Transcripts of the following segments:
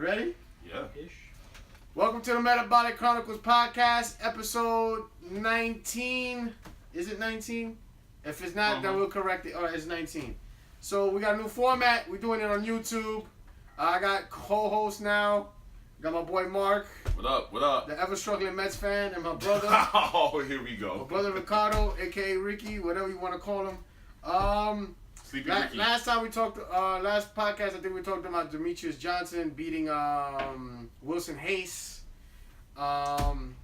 ready? Yeah. Ish. Welcome to the Metabolic Chronicles Podcast, episode 19. Is it 19? If it's not, then we'll correct it. Alright, it's 19. So we got a new format. We're doing it on YouTube. I got co-host now. Got my boy Marc. What up? What up? The ever-struggling Mets fan, and my brother. Oh, here we go. My brother Ricardo, a.k.a. Ricky, whatever you want to call him. Sleepy Ricky. Last time we talked, last podcast, I think we talked about Demetrius Johnson beating Wilson Hayes. And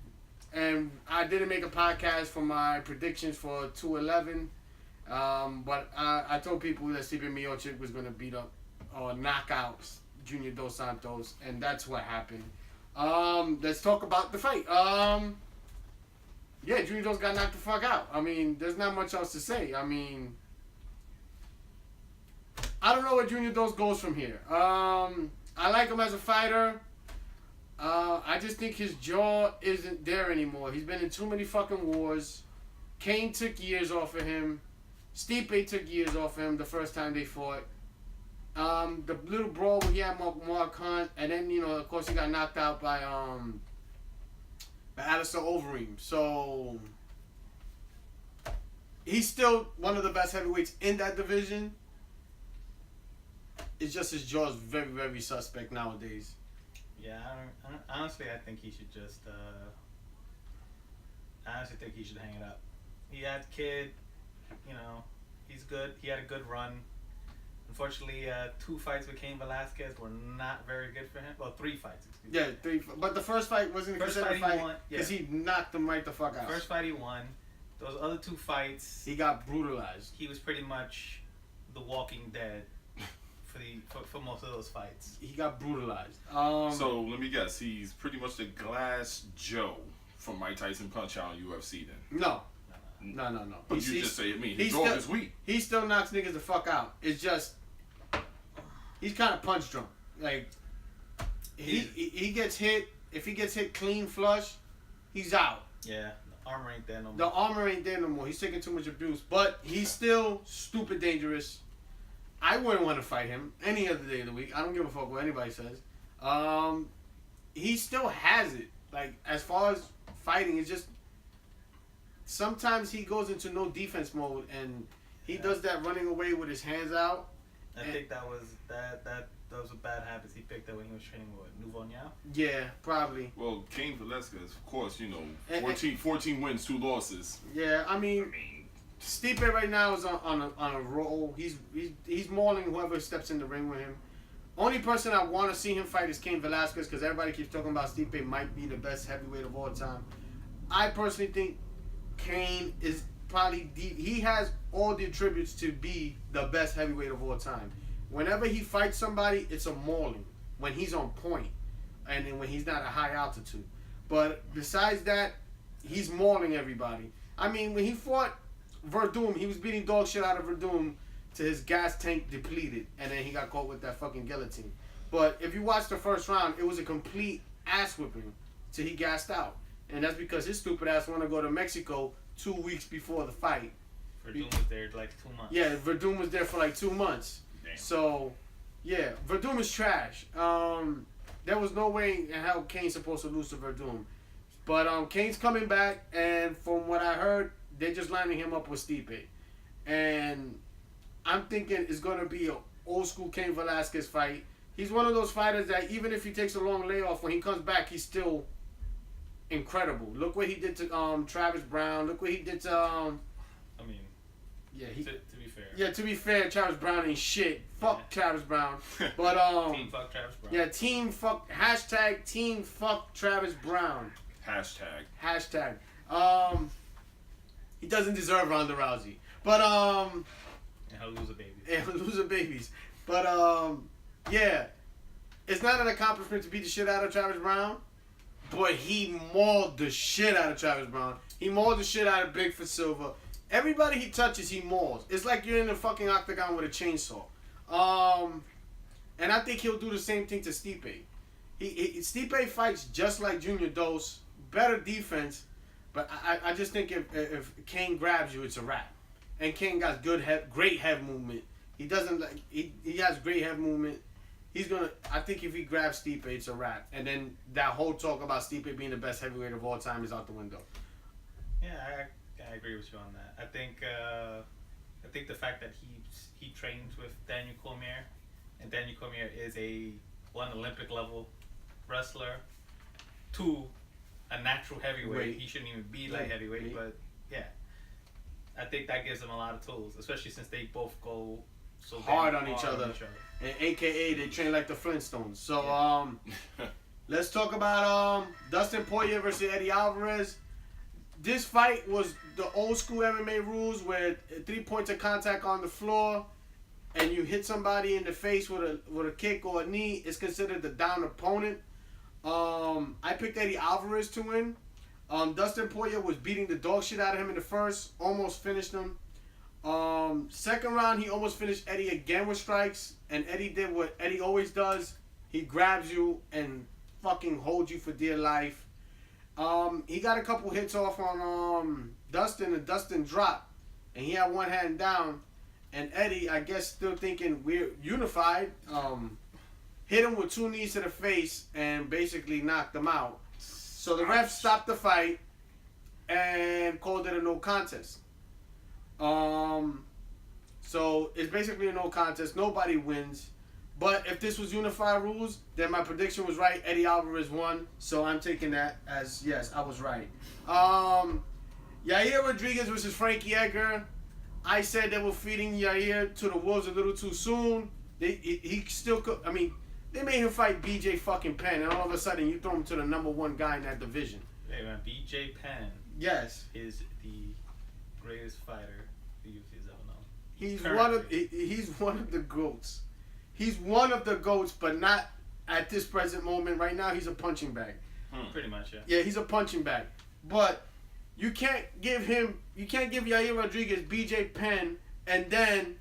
I didn't make a podcast for my predictions for 211. But I told people that Stipe Miocic was going to beat up or knock out Junior Dos Santos, and that's what happened. Let's talk about the fight. Yeah, Junior Dos got knocked the fuck out. I mean, there's not much else to say. I mean, I don't know where Junior Dos goes from here. I like him as a fighter. I just think his jaw isn't there anymore. He's been in too many fucking wars. Kane took years off of him. Stipe took years off of him the first time they fought. The little brawl when he had Mark Hunt, and then, you know, of course he got knocked out by Alistair Overeem. So he's still one of the best heavyweights in that division. It's just his jaw is very, very suspect nowadays. Yeah, honestly, I think he should just. I honestly think he should hang it up. He had a kid, you know, he's good. He had a good run. Unfortunately, 2 fights with Cain Velasquez were not very good for him. Well, 3 fights, excuse me. Yeah, 3. But the first fight wasn't considered a fight because he knocked him right the fuck out. First fight he won. Those other 2 fights, he got brutalized. He was pretty much the Walking Dead for most of those fights. He got brutalized. So let me guess, he's pretty much the Glass Joe from Mike Tyson Punch Out in UFC then. No. But you just say, his jaw is weak. He still knocks niggas the fuck out. It's just, he's kind of punch drunk. Like, he gets hit. If he gets hit clean flush, he's out. Yeah, the armor ain't there no more. The armor ain't there no more. He's taking too much abuse. But he's still stupid dangerous. I wouldn't want to fight him any other day of the week. I don't give a fuck what anybody says. He still has it. Like, as far as fighting, it's just sometimes he goes into no defense mode and he does that running away with his hands out. I think that was those were bad habits he picked up when he was training with Nouveau Niao. Yeah, probably. Well, Cain Velasquez, of course, you know, 14 wins, 2 losses. Yeah, I mean, Stipe right now is on a roll. He's mauling whoever steps in the ring with him. Only person I want to see him fight is Cain Velasquez because everybody keeps talking about Stipe might be the best heavyweight of all time. I personally think Cain is probably he has all the attributes to be the best heavyweight of all time. Whenever he fights somebody, it's a mauling when he's on point and then when he's not at high altitude. But besides that, he's mauling everybody. I mean, when he fought Verdum, he was beating dog shit out of Verdum to his gas tank depleted, and then he got caught with that fucking guillotine. But if you watch the first round, it was a complete ass whipping till he gassed out. And that's because his stupid ass want to go to Mexico 2 weeks before the fight. Verdum was there like 2 months. Yeah, Verdum was there for like 2 months. Damn. So, yeah, Verdum is trash. There was no way in hell Cain's supposed to lose to Verdum. But Cain's coming back, and from what I heard, they're just lining him up with Stipe. And I'm thinking it's going to be an old school Cain Velasquez fight. He's one of those fighters that even if he takes a long layoff, when he comes back, he's still incredible. Look what he did to Travis Brown. Look what he did to yeah, to be fair. Yeah, to be fair, Travis Brown ain't shit. Fuck Travis Brown. But team fuck Travis Brown. Yeah, team fuck team fuck Travis Brown. Hashtag. He doesn't deserve Ronda Rousey. But and he'll lose a baby. Yeah, loser babies. But yeah, it's not an accomplishment to beat the shit out of Travis Brown, but he mauled the shit out of Travis Brown. He mauled the shit out of Bigfoot Silva. Everybody he touches, he mauls. It's like you're in a fucking octagon with a chainsaw. And I think he'll do the same thing to Stipe. Stipe fights just like Junior Dos, better defense, but I just think if Cain grabs you, it's a wrap. And Cain got great head movement. He has great head movement. I think if he grabs Stipe, it's a wrap. And then that whole talk about Stipe being the best heavyweight of all time is out the window. Yeah, I agree with you on that. I think the fact that he trains with Daniel Cormier, and Daniel Cormier is one Olympic level wrestler, two a natural heavyweight. He shouldn't even be light heavyweight, but yeah, I think that gives them a lot of tools, especially since they both go so hard on each other. And AKA they train like the Flintstones. So let's talk about Dustin Poirier versus Eddie Alvarez. This fight was the old school MMA rules where 3 points of contact on the floor and you hit somebody in the face with a kick or a knee, it's considered the down opponent. I picked Eddie Alvarez to win. Dustin Poirier was beating the dog shit out of him in the first, almost finished him. Second round, he almost finished Eddie again with strikes, and Eddie did what Eddie always does. He grabs you and fucking holds you for dear life. He got a couple hits off on Dustin, and Dustin dropped, and he had one hand down, and Eddie, I guess still thinking we're unified, hit him with 2 knees to the face and basically knocked him out. So the ref stopped the fight and called it a no contest. So it's basically a no contest. Nobody wins. But if this was unified rules, then my prediction was right. Eddie Alvarez won. So I'm taking that as, yes, I was right. Yair Rodriguez versus Frankie Edgar. I said they were feeding Yair to the wolves a little too soon. He still could. I mean, they made him fight BJ fucking Penn, and all of a sudden you throw him to the number 1 guy in that division. Hey man, BJ Penn. Yes. Is the greatest fighter the UFC's ever known. He's one of the GOATs. He's one of the GOATs, but not at this present moment. Right now, he's a punching bag. Pretty much, yeah. Yeah, he's a punching bag. But you can't give Yair Rodriguez BJ Penn, and then,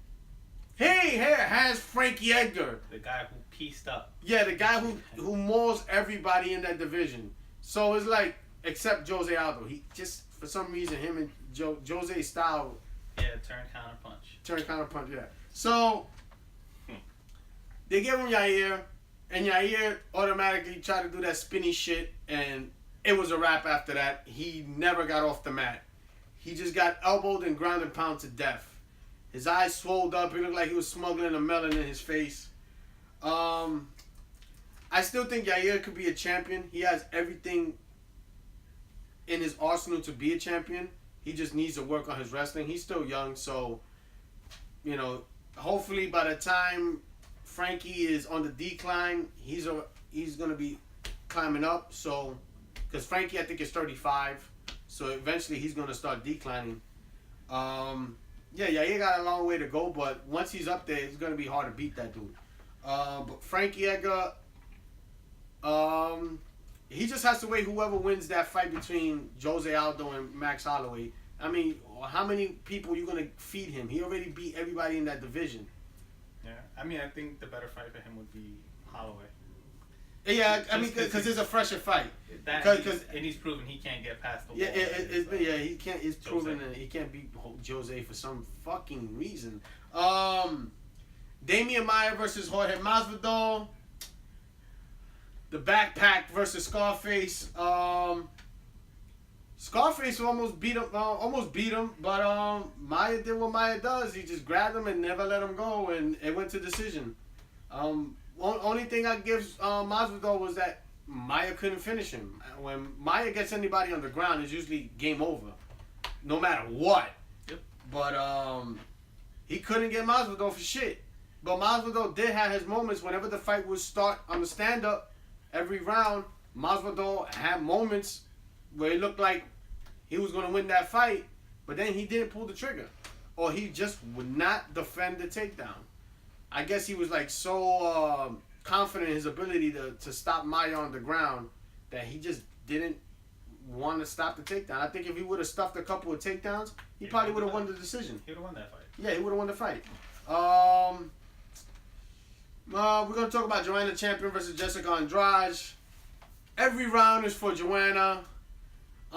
hey, here has Frankie Edgar. The guy who pieced up. Yeah, the guy who mauls everybody in that division. So it's like, except Jose Aldo. He just, for some reason, him and Jose's style. Yeah, turn counter punch, yeah. So they gave him Yair, and Yair automatically tried to do that spinny shit, and it was a wrap after that. He never got off the mat. He just got elbowed and ground and pound to death. His eyes swelled up. He looked like he was smuggling a melon in his face. I still think Yair could be a champion. He has everything in his arsenal to be a champion. He just needs to work on his wrestling. He's still young, so, you know, hopefully by the time Frankie is on the decline, he's going to be climbing up. So, because Frankie, I think, is 35, so eventually he's going to start declining. Yeah, Yair got a long way to go, but once he's up there, it's going to be hard to beat that dude. But Frankie Edgar, he just has to wait whoever wins that fight between Jose Aldo and Max Holloway. I mean, how many people are you going to feed him? He already beat everybody in that division. Yeah, I mean, I think the better fight for him would be Holloway. Yeah, I mean, because it's a fresher fight. And he's proven he can't get past the wall. Yeah, he can't. It's proven that he can't beat Jose for some fucking reason. Damian Maia versus Jorge Masvidal. The backpack versus Scarface. Scarface almost beat him, but Maia did what Maia does. He just grabbed him and never let him go, and it went to decision. Only thing I give Masvidal was that Maia couldn't finish him. When Maia gets anybody on the ground, it's usually game over, no matter what. Yep. But he couldn't get Masvidal for shit. But Masvidal did have his moments whenever the fight would start on the stand-up. Every round, Masvidal had moments where it looked like he was going to win that fight, but then he didn't pull the trigger. Or he just would not defend the takedown. I guess he was like so confident in his ability to stop Maia on the ground that he just didn't want to stop the takedown. I think if he would have stuffed a couple of takedowns, he probably would have won the decision. He would have won that fight. Yeah, he would have won the fight. We're going to talk about Joanna Champion versus Jessica Andrade. Every round is for Joanna.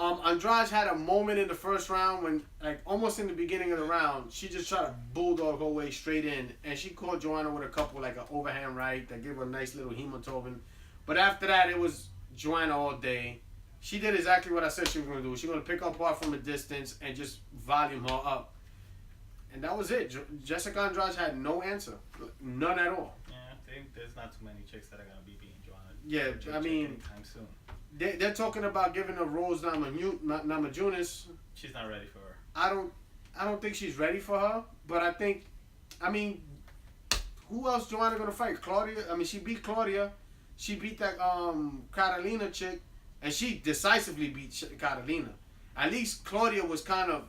Andrade had a moment in the first round when, like, almost in the beginning of the round, she just tried to bulldog her way straight in, and she caught Joanna with a couple, like, an overhand right that gave her a nice little hematoma. But after that, it was Joanna all day. She did exactly what I said she was going to do. She was going to pick up her from a distance and just volume her up. And that was it. Jessica Andrade had no answer. None at all. Yeah, I think there's not too many chicks that are going to be beating Joanna. Yeah, I mean, anytime soon. They're talking about giving her Rose Namajunas. She's not ready for her. I don't think she's ready for her. But I mean, who else Joanna gonna fight? Claudia. I mean, she beat Claudia. She beat that Catalina chick, and she decisively beat Catalina. At least Claudia was kind of.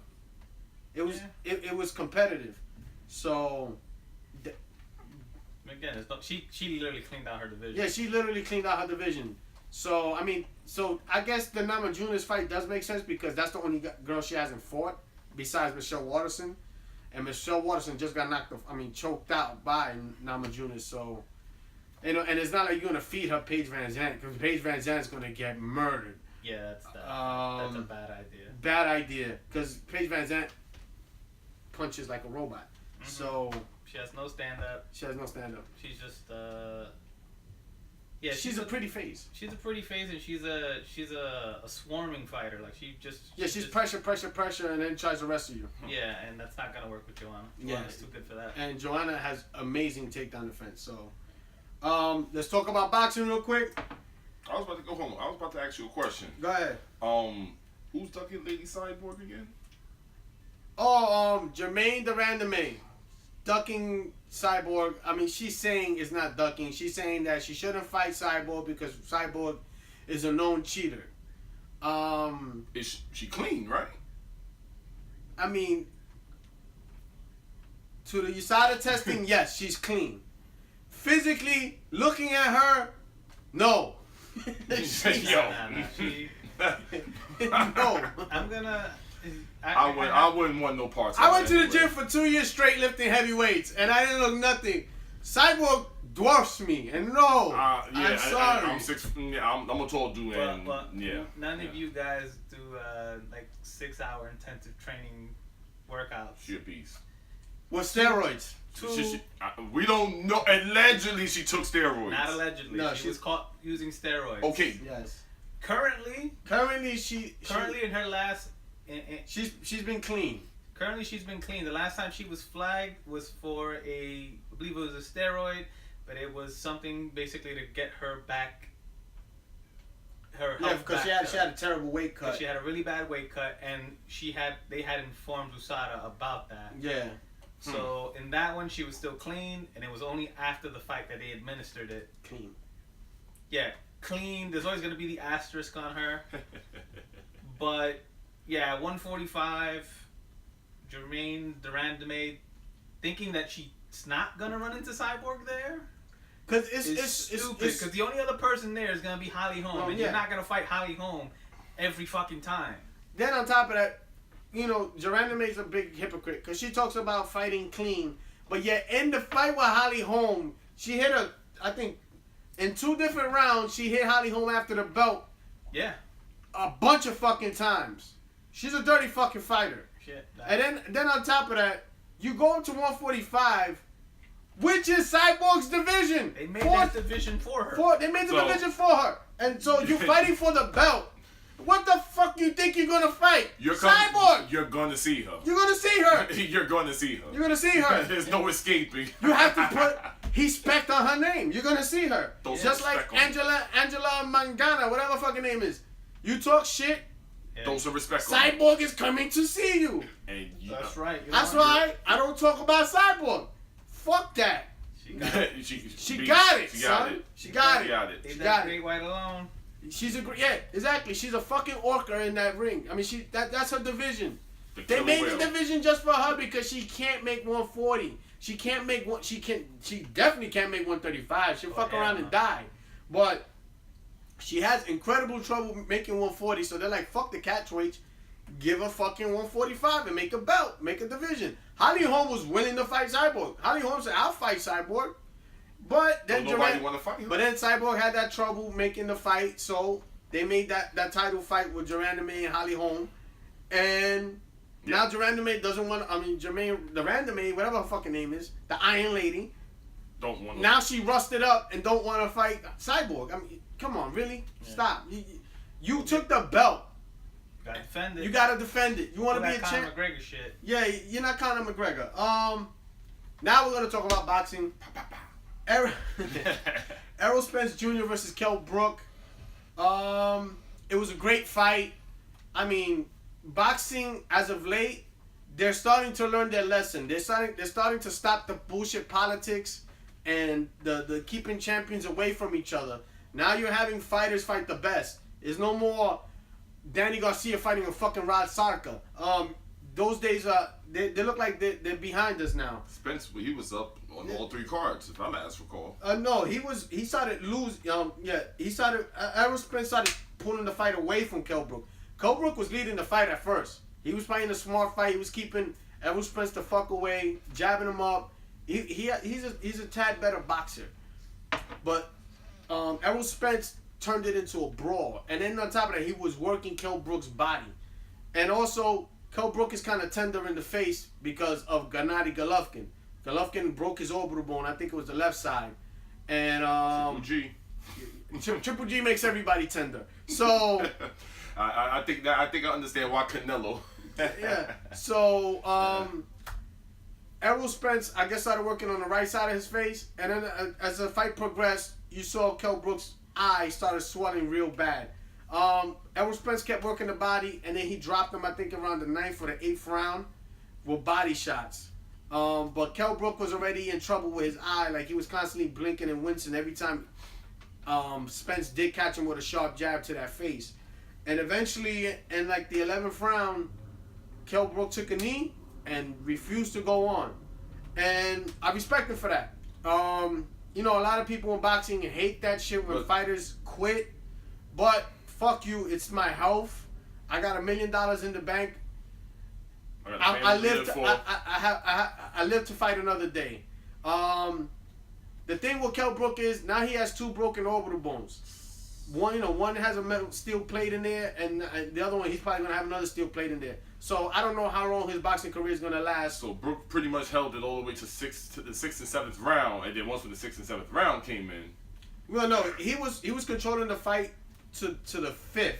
It was competitive. So. Again, it's not, she literally cleaned out her division. Yeah, she literally cleaned out her division. So, I mean, I guess the Namajunas fight does make sense because that's the only girl she hasn't fought besides Michelle Waterson. And Michelle Waterson just got choked out by Namajunas. So, and it's not like you're going to feed her Paige Van Zandt because Paige Van Zandt's going to get murdered. Yeah, that's a bad idea. Bad idea because Paige Van Zandt punches like a robot. Mm-hmm. So... She has no stand-up. She's just, yeah. She's a pretty face. She's a pretty face, and she's a swarming fighter. Like she's pressure, and then tries to wrestle you. Yeah, and that's not gonna work with Joanna. Joanna's too good for that. And Joanna has amazing takedown defense. So, let's talk about boxing real quick. I was about to go home. I was about to ask you a question. Go ahead. Who's ducking Lady Cyborg again? Jermaine Durandame. Ducking Cyborg. I mean, she's saying it's not ducking. She's saying that she shouldn't fight Cyborg because Cyborg is a known cheater. Is she clean, right? I mean, to the USADA testing, yes, she's clean. Physically, looking at her, no. No. I'm gonna... I wouldn't want no parts of I went to the gym for 2 years straight lifting heavy weights, and I didn't look nothing. Cyborg dwarfs me, and no, I'm sorry. I'm 6. Yeah, I'm a tall dude, but none of you guys do like 6-hour intensive training workouts. She a beast. With steroids. We don't know. Allegedly, she took steroids. Not allegedly. No, she was caught using steroids. Okay. Yes. Currently in her last. She's been clean. Currently, she's been clean. The last time she was flagged was for I believe it was a steroid, but it was something basically to get her back. Her health because she had a terrible weight cut. She had a really bad weight cut, and they had informed USADA about that. Yeah. So in that one, she was still clean, and it was only after the fight that they administered it. Clean. Yeah, clean. There's always gonna be the asterisk on her, but. Yeah, 145, Jermaine Durandame, thinking that she's not gonna run into Cyborg there. Cause it's stupid. Because the only other person there is gonna be Holly Holm, and you're not gonna fight Holly Holm every fucking time. Then on top of that, Durandame's a big hypocrite because she talks about fighting clean, but yet in the fight with Holly Holm, she hit her. I think in 2 different rounds, she hit Holly Holm after the belt. Yeah. A bunch of fucking times. She's a dirty fucking fighter. Shit. And then on top of that, you go up to 145, which is Cyborg's division. They made that division for her. They made the division for her. And so you're fighting for the belt. What the fuck you think you're gonna fight? Cyborg! You're gonna see her. You're gonna see her. You're gonna see her. You're gonna see her. There's no escaping. You have to put respect on her name. You're gonna see her. Just like Angela Mangana, whatever fucking name is. You talk shit. Yeah. Throw some respect. Cyborg is coming to see you. That's right. That's why I don't talk about Cyborg. Fuck that. She got it. She got it, son. She got it. Leave that great white alone. She's exactly. She's a fucking orca in that ring. I mean, that's her division. They made the division just for her because she can't make 140. She can't make one. She definitely can't make 135. She'll fuck around and die. But she has incredible trouble making 140. So they're like, fuck the catchweight. Give her fucking 145 and make a belt, make a division. Holly Holm was willing to fight Cyborg. Holly Holm said, "I'll fight Cyborg." But then nobody want to fight him. But then Cyborg had that trouble making the fight, so They made that title fight with Durandame and Holly Holm. And now Durandame doesn't want to, Durandame, whatever her fucking name is, the Iron Lady. Don't want to. Now she rusted up and don't want to fight Cyborg. I mean, come on, really? Yeah. Stop. You took the belt. Gotta defend it. You gotta defend it. You want to be a champ. Conor McGregor shit. Yeah, you're not Conor McGregor. Now we're gonna talk about boxing. Errol Spence Jr. versus Kell Brook. It was a great fight. I mean, boxing as of late, they're starting to learn their lesson. They're starting to stop the bullshit politics and the keeping champions away from each other. Now you're having fighters fight the best. There's no more Danny Garcia fighting a fucking Rod Sarka. Those days they look like they're behind us now. Spence, he was up on all 3 cards, if I last recall. No, he started losing. Errol Spence started pulling the fight away from Kell Brook. Kell Brook was leading the fight at first. He was fighting a smart fight. He was keeping Errol Spence the fuck away, jabbing him up. He's a tad better boxer, but Errol Spence turned it into a brawl. And then on top of that, he was working Kell Brook's body, and also Kell Brook is kind of tender in the face because of Gennady Golovkin. Golovkin broke his orbital bone. I think it was the left side, and Triple G makes everybody tender. So I think I understand why Canelo. Yeah. So Errol Spence, I guess, started working on the right side of his face, and then as the fight progressed, you saw Kell Brook's eye started swelling real bad. Errol Spence kept working the body, and then he dropped him, I think, around the 9th or the 8th round with body shots. But Kell Brook was already in trouble with his eye. Like, he was constantly blinking and wincing every time Spence did catch him with a sharp jab to that face. And eventually, in like the 11th round, Kell Brook took a knee and refused to go on. And I respect him for that. You know, a lot of people in boxing hate that shit when fighters quit. But fuck you, it's my health. I got $1 million in the bank. I live to fight another day. The thing with Kell Brook is now he has 2 broken orbital bones. One has a metal steel plate in there, and the other one he's probably gonna have another steel plate in there. So I don't know how long his boxing career is gonna last. So Brook pretty much held it all the way to the 6th and 7th round, and then once when the 6th and 7th round came in. Well, no, he was controlling the fight to the 5th.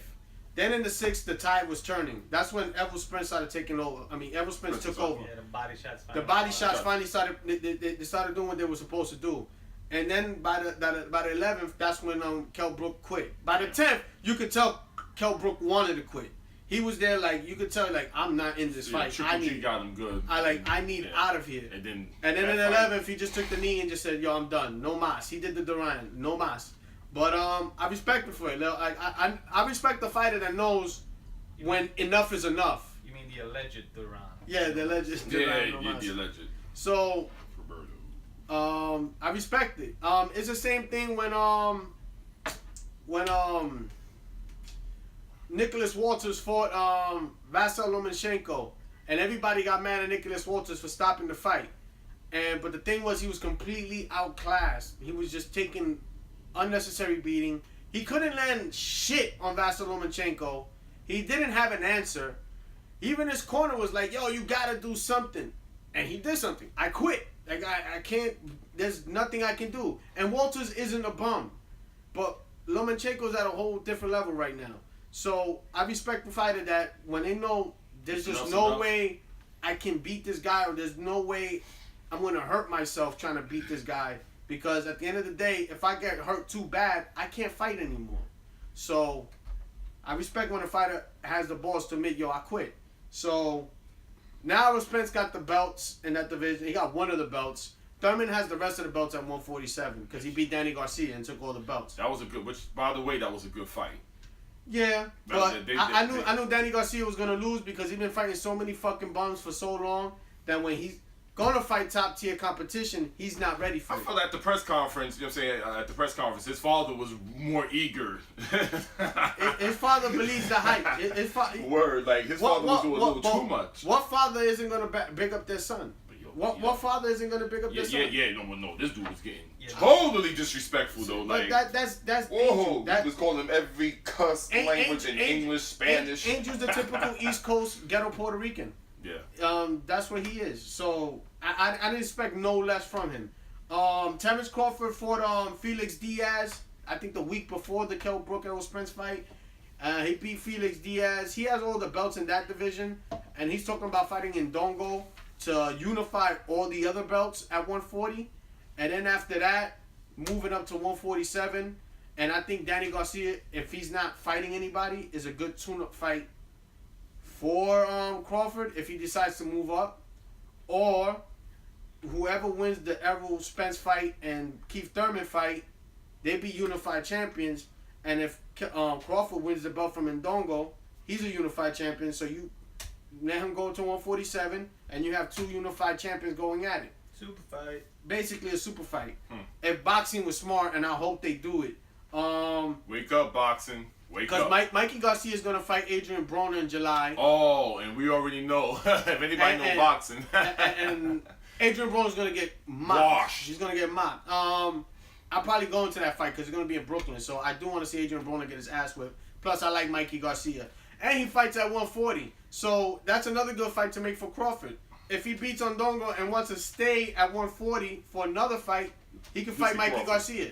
Then in the 6th, the tide was turning. That's when Errol Spence started taking over. I mean, Errol Spence took over. Yeah, the body shots. The body shots finally started. They started doing what they were supposed to do. And then by the 11th, that's when Kell Brook quit. By the 10th, you could tell Kell Brook wanted to quit. He was there like you could tell like I'm not in this fight. Triple G got him good. I need out of here. And then in the 11th, he just took the knee and just said, "Yo, I'm done. No mas." He did the Duran. No mas. But I respect him for it. I respect the fighter that knows when enough is enough. You mean the alleged Duran? Yeah, the alleged Duran. Yeah, the alleged. So. I respect it. It's the same thing when Nicholas Walters fought Vasyl Lomachenko, and everybody got mad at Nicholas Walters for stopping the fight. But the thing was, he was completely outclassed. He was just taking unnecessary beating. He couldn't land shit on Vasyl Lomachenko. He didn't have an answer. Even his corner was like, "Yo, you gotta do something," and he did something. I quit. Like, I can't, there's nothing I can do. And Walters isn't a bum. But Lomachenko's at a whole different level right now. So I respect the fighter that when they know there's just no way I can beat this guy, or there's no way I'm going to hurt myself trying to beat this guy. Because at the end of the day, if I get hurt too bad, I can't fight anymore. So I respect when a fighter has the balls to admit, yo, I quit. So now Spence got the belts in that division. He got one of the belts. Thurman has the rest of the belts at 147 because he beat Danny Garcia and took all the belts. That was a good, which by the way, that was a good fight. Yeah, but I knew Danny Garcia was gonna lose because he's been fighting so many fucking bums for so long that when he's gonna fight top tier competition, he's not ready for it. I felt at the press conference, you know what I'm saying? At the press conference, his father was more eager. His father believes the hype. Word, like his father was doing a little too much. What father isn't gonna big up their son? But yo, What father isn't gonna pick up this? No. This dude was getting totally disrespectful though. But like that's whoa, he was calling him every cuss language in English, Spanish. Angel's the typical East Coast ghetto Puerto Rican. Yeah. That's what he is. So I didn't expect no less from him. Terrence Crawford fought Felix Diaz. I think the week before the Kell Brook and Spence fight. He beat Felix Diaz. He has all the belts in that division, and he's talking about fighting in Dongo to unify all the other belts at 140, and then after that, moving up to 147. And I think Danny Garcia, if he's not fighting anybody, is a good tune-up fight for Crawford if he decides to move up, or whoever wins the Errol Spence fight and Keith Thurman fight, they be unified champions. And if Crawford wins the belt from Ndongo, he's a unified champion. So you let him go to 147, and you have 2 unified champions going at it. Super fight. Basically a super fight. If boxing was smart, and I hope they do it. Wake up, boxing. Wake up. Because Mikey Garcia is going to fight Adrian Broner in July. Oh, and we already know. If anybody know boxing. and Adrian Broner is going to get mopped. Washed. He's going to get mopped. I'll probably go into that fight because it's going to be in Brooklyn. So I do want to see Adrian Broner get his ass whipped. Plus, I like Mikey Garcia. And he fights at 140. So that's another good fight to make for Crawford. If he beats Ondongo and wants to stay at 140 for another fight, he can fight Mikey Garcia.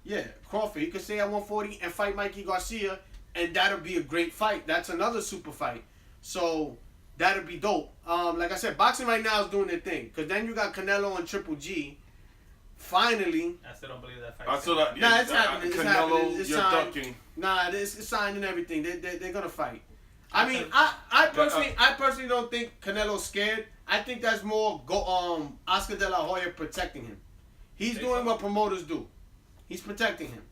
Yeah, Crawford. He could stay at 140 and fight Mikey Garcia, and that'll be a great fight. That's another super fight. So that'll be dope. Like I said, boxing right now is doing their thing. Because then you got Canelo and Triple G. Finally. I still don't believe that fight. Nah, it's happening. It's happening. It's you're signed. ducking. Nah, it's signed and everything. They're gonna fight. I mean, I personally don't think Canelo's scared. I think that's more Oscar De La Hoya protecting him. He's doing what promoters do. He's protecting him.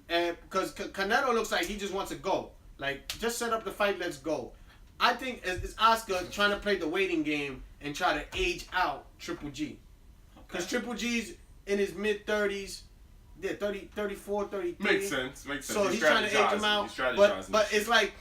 And because Canelo looks like he just wants to go. Like, just set up the fight, let's go. I think it's Oscar trying to play the waiting game and try to age out Triple G. Because Triple G's in his mid-30s. Yeah, 30, 34, 33. Makes sense. So he's trying to age him out. But it's like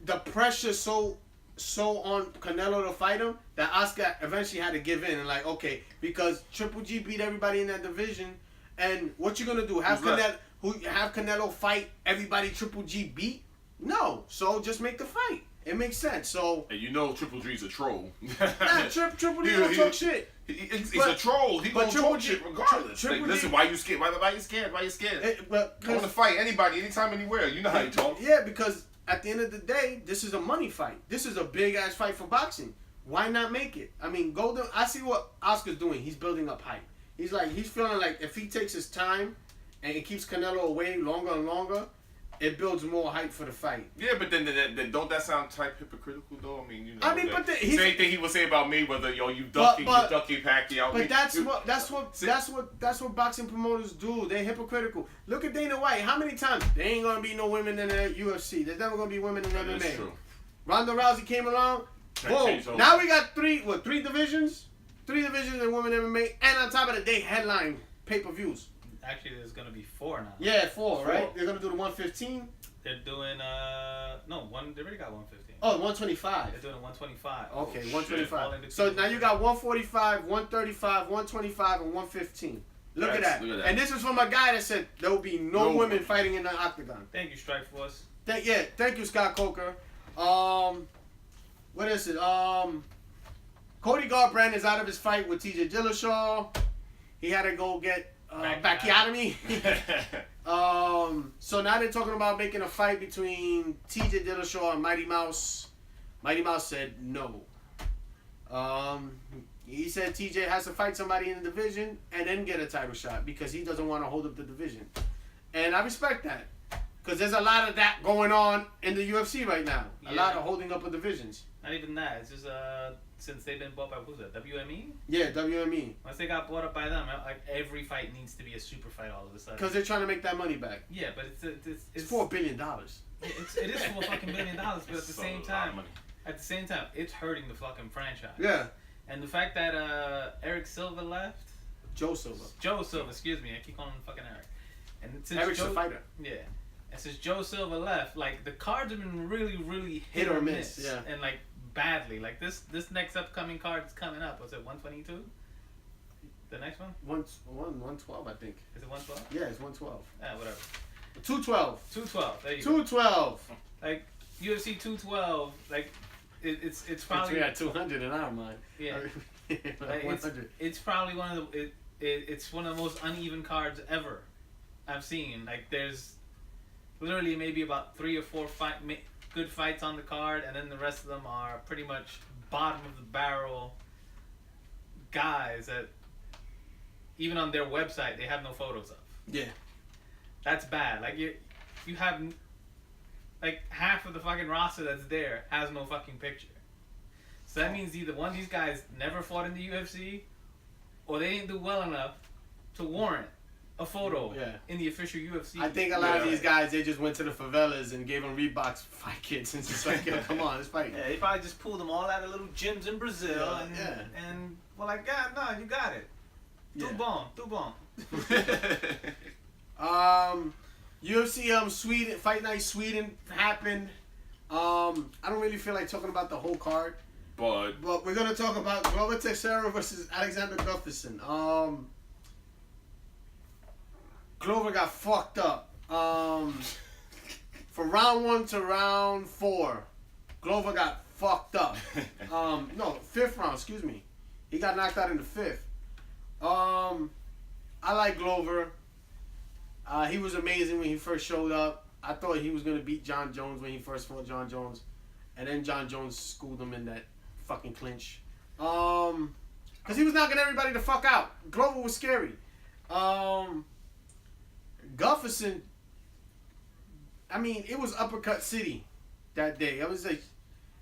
the pressure so on Canelo to fight him that Oscar eventually had to give in and like, okay, because Triple G beat everybody in that division, and what you gonna do? Have Canelo fight everybody Triple G beat? No. So just make the fight. It makes sense. So and you know Triple G's a troll. Nah, Triple G don't talk shit. He's a troll. He gonna talk shit regardless. Like, listen, why you scared? Why you scared? Why you scared? I want to fight anybody, anytime, anywhere. You know how you talk. Yeah, because at the end of the day, this is a money fight. This is a big ass fight for boxing. Why not make it? I mean, I see what Oscar's doing. He's building up hype. He's feeling like if he takes his time and it keeps Canelo away longer and longer, it builds more hype for the fight. Yeah, but then don't that sound type hypocritical though? I mean, you know. I mean, but same thing he would say about Mayweather. Yo, you ducking Pacquiao. But that's what boxing promoters do. They're hypocritical. Look at Dana White. How many times there ain't gonna be no women in the UFC? There's never gonna be women in MMA. That's true. Ronda Rousey came along. Boom. Now we got three divisions? 3 divisions in women MMA, and on top of that, they headline pay-per-views. Actually, there's gonna be 4 now. Yeah, 4, right? They're gonna do the 115. They're doing one. They already got 115. Oh, 125. They're doing a 125. Okay, 125. So now you got 145, 135, 125, and 115. Look at that. And this is from a guy that said there will be no women fighting in the octagon. Thank you, Strikeforce. Thank you, Scott Coker. What is it? Cody Garbrandt is out of his fight with TJ Dillashaw. He had to go get bacchiotomy. So now they're talking about making a fight between TJ Dillashaw and Mighty Mouse. Mighty Mouse said no. He said TJ has to fight somebody in the division and then get a title shot because he doesn't want to hold up the division. And I respect that. Because there's a lot of that going on in the UFC right now. A lot of holding up of divisions. Not even that. It's just since they've been bought by who's that? WME? Yeah, WME. Once they got bought up by them, like every fight needs to be a super fight all of a sudden. Because they're trying to make that money back. Yeah, but it's $4 billion. It is $4 fucking billion, but at the same time, it's hurting the fucking franchise. Yeah. And the fact that Eric Silva left. Joe Silva, excuse me. I keep calling him fucking Eric. And since Eric's a fighter. Yeah. And since Joe Silva left, like the cards have been really, really hit or miss. Yeah. And like badly. Like this next upcoming card is coming up. Was it 122? The next one? 112, I think. Is it 112? Yeah, it's 112. Whatever. 212. 212. There you 212. go. Like UFC 212. Like it's probably. We got 200 in our mind. Yeah. Like 100. It's probably one of the it's one of the most uneven cards ever I've seen. Like there's literally maybe about 3 or 4 good fights on the card, and then the rest of them are pretty much bottom of the barrel guys that even on their website they have no photos of. Yeah. That's bad. Like you have like half of the fucking roster that's there has no fucking picture. So that means either one of these guys never fought in the UFC, or they didn't do well enough to warrant a photo in the official UFC. I think a lot of these guys, they just went to the favelas and gave them Reeboks fight kits and just like, yo, come on, let's fight. Yeah, they probably just pulled them all out of little gyms in Brazil and were like, God, no, you got it. Tout bon. UFC Sweden Fight Night Sweden happened. I don't really feel like talking about the whole card, but we're gonna talk about Glover Teixeira versus Alexander Gustafsson. Glover got fucked up. From round 1 to round 4, Glover got fucked up. No, 5th round. Excuse me. He got knocked out in the 5th. I like Glover. He was amazing when he first showed up. I thought he was gonna beat John Jones when he first fought John Jones, and then John Jones schooled him in that fucking clinch. Cause he was knocking everybody the fuck out. Glover was scary. Gustafsson, I mean, it was uppercut city that day. I was like,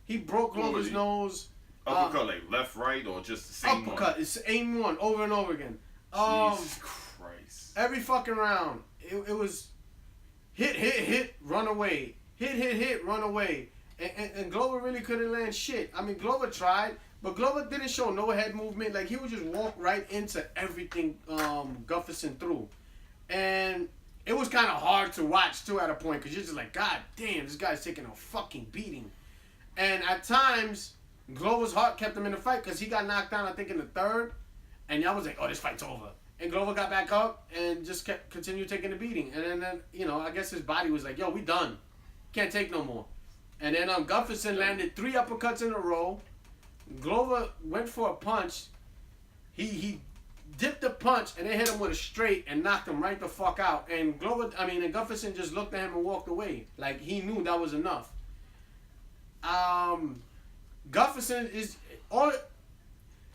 he broke Glover's nose. Uppercut like left, right, or just the same uppercut. one? It's the same one over and over again. Jesus Christ. Every fucking round, it was hit, run away. Hit, run away. And Glover really couldn't land shit. I mean, Glover tried, but Glover didn't show no head movement. Like, he would just walk right into everything Gustafsson threw. And it was kind of hard to watch, too, at a point, because you're just like, God damn, this guy's taking a fucking beating. And at times, Glover's heart kept him in the fight, because he got knocked down, I think, in the 3rd. And y'all was like, oh, this fight's over. And Glover got back up and just continued taking the beating. And then, you know, I guess his body was like, yo, we done. Can't take no more. And then Gustafsson landed 3 uppercuts in a row. Glover went for a punch. He dipped the punch and then hit him with a straight and knocked him right the fuck out. And Gustafsson just looked at him and walked away. Like, he knew that was enough. Gustafsson is...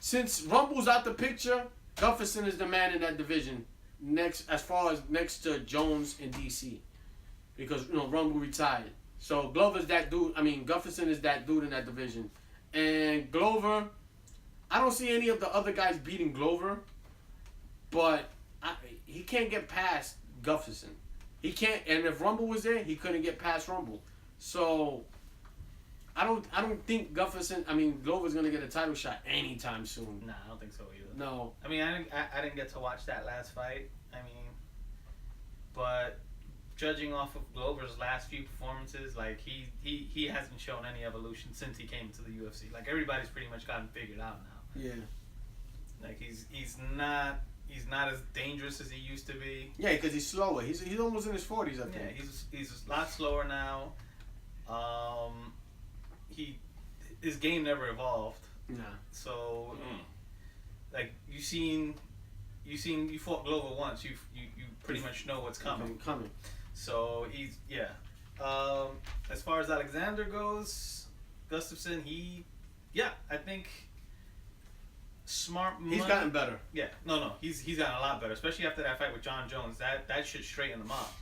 Since Rumble's out the picture, Gustafsson is the man in that division. Next to Jones in DC. Because, you know, Rumble retired. So Glover's that dude. I mean, Gustafsson is that dude in that division. And Glover, I don't see any of the other guys beating Glover, but he can't get past Gustafsson. He can't. And if Rumble was there, he couldn't get past Rumble. So I don't think Glover's gonna get a title shot anytime soon. Nah, I don't think so either. No. I mean, I didn't get to watch that last fight. I mean, but judging off of Glover's last few performances, like he hasn't shown any evolution since he came to the UFC. Like, everybody's pretty much gotten figured out now. Yeah. Like, he's not as dangerous as he used to be. Yeah, because he's slower. He's almost in his 40s, I think. Yeah, he's a lot slower now. His game never evolved. Nah. So, like, you fought Glover once. You pretty much know what's coming. So as far as Alexander goes, Gustafsson, I think smart money. He's gotten better. Yeah, no, he's gotten a lot better, especially after that fight with John Jones. That shit straightened him up.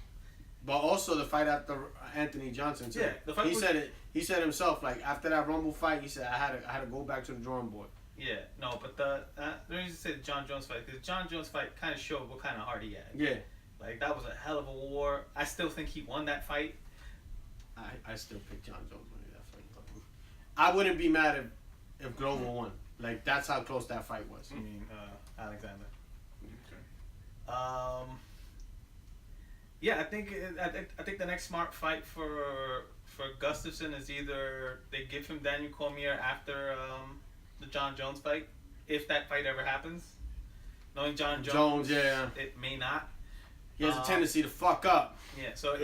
But also the fight after Anthony Johnson too. Yeah, he said himself, like, after that Rumble fight, he said I had to go back to the drawing board. Yeah, no, but the reason to say the John Jones fight, because John Jones fight kind of showed what kind of heart he had. Yeah. Like, that was a hell of a war. I still think he won that fight. I still pick John Jones winning that fight. I wouldn't be mad if Glover won. Like, that's how close that fight was. You mean Alexander? Okay. Yeah, I think the next smart fight for for Gustafsson is either they give him Daniel Cormier after the John Jones fight, if that fight ever happens. Knowing John Jones, it may not. He has a tendency to fuck up. Yeah, so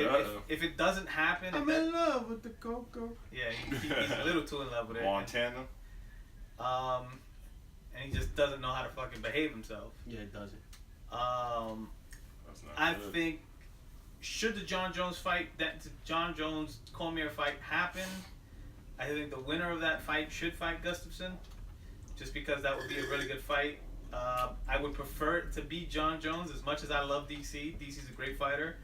if it doesn't happen... I'm in love with the Coco. Yeah, he's a little too in love with it. Montana. And he just doesn't know how to fucking behave himself. Yeah, it doesn't. That's not I good. think, should the John Jones Cormier fight happen, I think the winner of that fight should fight Gustafsson, just because that would be a really good fight. I would prefer it to be John Jones. As much as I love DC, DC's a great fighter.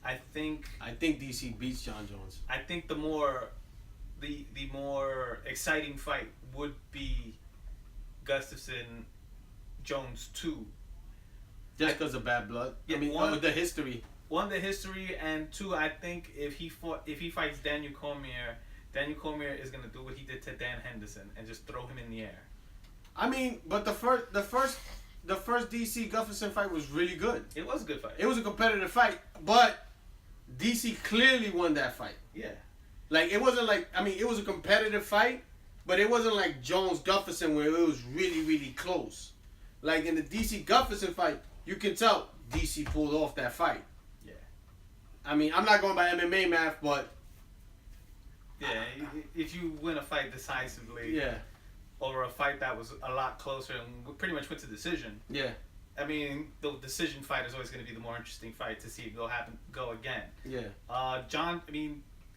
I think DC beats John Jones. I think the more exciting fight would be Gustafsson Jones 2. Just because of bad blood. Yeah, I mean, the history. One, the history, and two, I think if he fights Daniel Cormier is gonna do what he did to Dan Henderson and just throw him in the air. I mean, but the first DC Gustafsson fight was really good. It was a good fight. It was a competitive fight, but DC clearly won that fight. Yeah. Like, it wasn't like, I mean, it was a competitive fight, but it wasn't like Jones Gustafsson where it was really, really close. Like in the DC Gustafsson fight, you can tell DC pulled off that fight. Yeah. I mean, I'm not going by MMA math, but yeah, if you win a fight decisively, yeah, over a fight that was a lot closer and pretty much went to decision. Yeah. I mean, the decision fight is always going to be the more interesting fight to see it go again. Yeah.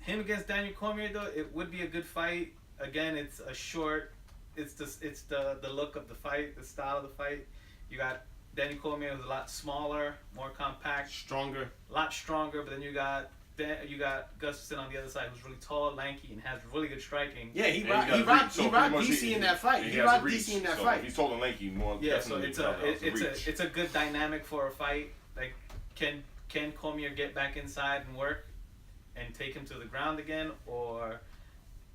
Him against Daniel Cormier though, it would be a good fight. Again, it's a short. It's the look of the fight, the style of the fight. You got Daniel Cormier who's a lot smaller, more compact, Stronger. a lot stronger. But then you got Gustafsson on the other side, who's really tall, lanky, and has really good striking. Yeah, he rocked DC in that fight. He rocked DC in that fight. He's tall and lanky, more definitely. So it's a good dynamic for a fight. Like, can Cormier get back inside and work and take him to the ground again, or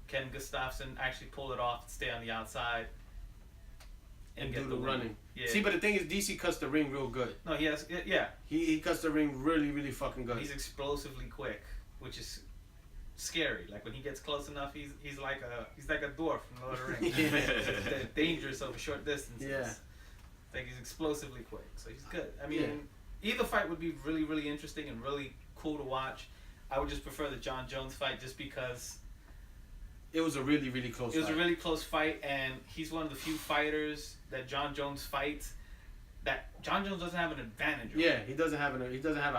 can Gustafsson actually pull it off and stay on the outside and do the running? Yeah. See, but the thing is, DC cuts the ring real good. No, he has. Yeah. He cuts the ring really, really fucking good. He's explosively quick, which is scary. Like when he gets close enough, he's like a dwarf from Lord of the Rings. Yeah. Dangerous over short distances. Yeah. Like he's explosively quick, so he's good. I mean, either fight would be really, really interesting and really cool to watch. I would just prefer the John Jones fight just because it was a really, really close fight. It was a really close fight, and he's one of the few fighters that John Jones fights that John Jones doesn't have an advantage over. Yeah, he doesn't have a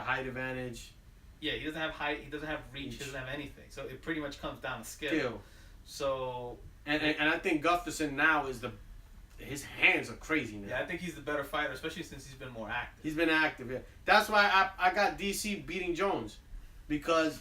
height advantage. Yeah, he doesn't have height, he doesn't have reach, he doesn't have anything. So it pretty much comes down to skill. So and I think Gustafsson now is his hands are crazy now. Yeah, I think he's the better fighter, especially since he's been more active. He's been active, yeah. That's why I got DC beating Jones. Because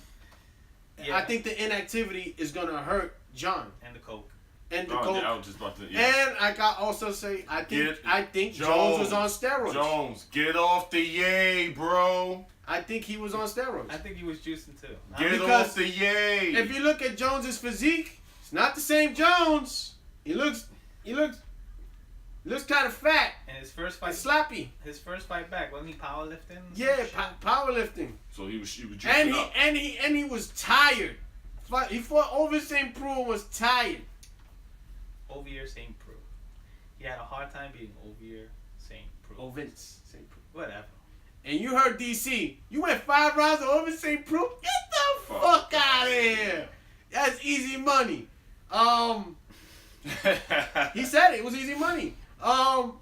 I think the inactivity is gonna hurt John. And the coke. And the coke. I was just about to, And I got also say I think Jones was on steroids. Jones, get off the yay, bro. I think he was on steroids. I think he was juicing too. Get off the yay. If you look at Jones's physique, it's not the same Jones. He looks kind of fat. And his first fight, sloppy. His first fight back, wasn't he powerlifting? Yeah, powerlifting. So he was juicing up. And he was tired. He fought over St. Preux and was tired. Ovier St. Preux. He had a hard time beating Ovier St. Preux. Vince St. Preux. Whatever. And you heard DC. You went 5 rounds over St. Preux? Get the fuck out of here. That's easy money. He said it was easy money. And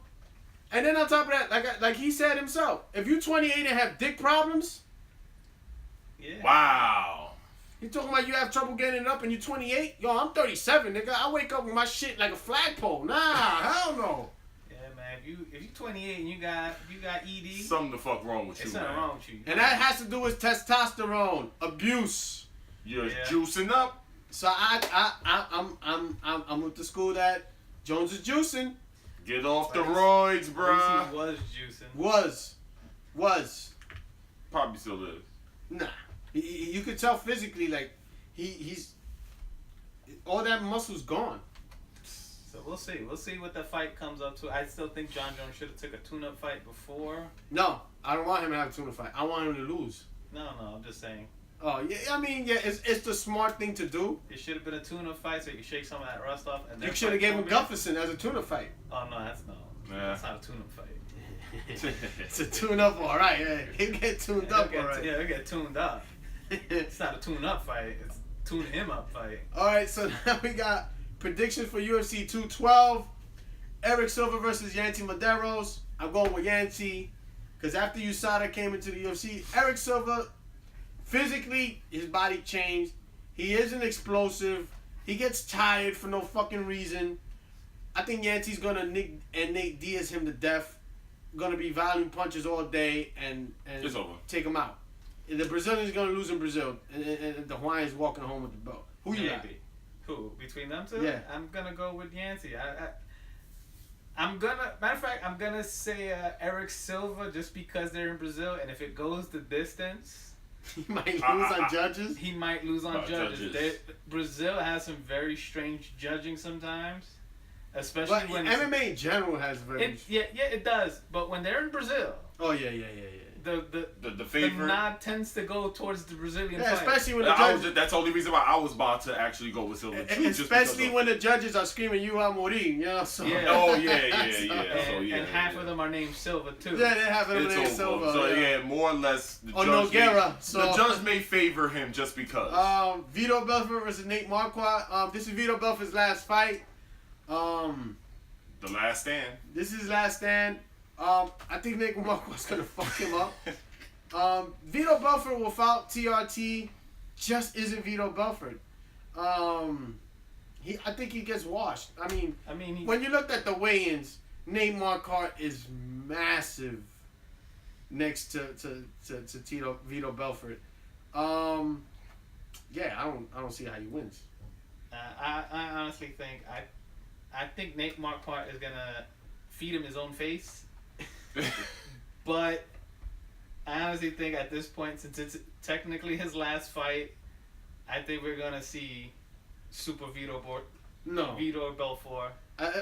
then on top of that, like he said himself, if you're 28 and have dick problems, wow. You talking about you have trouble getting it up and you're 28? Yo, I'm 37, nigga. I wake up with my shit like a flagpole. Nah, hell no. Yeah, man. If you 28 and you got ED, something the fuck wrong with you, man. Something wrong with you. And that has to do with testosterone abuse. You're juicing up. So I'm with the school that Jones is juicing. Get off the roids, bruh. He was juicing. Was. Probably still is. Nah. You could tell physically, like, he's... all that muscle's gone. So we'll see. We'll see what the fight comes up to. I still think John Jones should have took a tune-up fight before. No, I don't want him to have a tune-up fight. I want him to lose. No, I'm just saying. Oh yeah, I mean yeah, it's the smart thing to do. It should have been a tune-up fight so you can shake some of that rust off. And you should have gave him Gufferson as a tune-up fight. Oh no, that's not a tune-up fight. It's a tune-up, all right. Yeah, he'll get tuned up, all right. Yeah, he'll get tuned up. It's not a tune-up fight. It's a tune him up fight. All right, so now we got predictions for UFC 212. Eric Silva versus Yancy Medeiros. I'm going with Yancy because after USADA came into the UFC, Eric Silva, physically, his body changed. He isn't explosive. He gets tired for no fucking reason. I think Yancy's going to Nate Diaz him to death. Going to be volume punches all day and it's over. Take him out. The Brazilian's going to lose in Brazil, and the Hawaiian's walking home with the belt. Who you got? Who? Between them two? Yeah. I'm going to go with Yancy. Matter of fact, I'm going to say Eric Silva just because they're in Brazil, and if it goes the distance... He might lose on judges? He might lose on judges. Brazil has some very strange judging sometimes. Especially when MMA in general has it does. But when they're in Brazil, the favorite the nod tends to go towards the Brazilian fight. Especially when the judges, that's the only reason why I was about to actually go with Silva too. Especially when the judges are screaming "You are Morir," you know. So. Yeah. Oh yeah. And half of them are named Silva too. Yeah, they have them named Silva. So yeah, more or less. The judge may favor him just because. Vito Belfort versus Nate Marquardt. This is Vito Belfort's last fight. The last stand. This is his last stand. I think Nate Marquardt's gonna fuck him up. Vito Belfort without TRT just isn't Vito Belfort. I think he gets washed. I mean, when you looked at the weigh-ins, Nate Marquardt is massive next to Vito Belfort. Yeah, I don't see how he wins. I honestly think I think Nate Marquardt is gonna feed him his own face, but I honestly think at this point, since it's technically his last fight, I think we're gonna see Super Vito Belfort.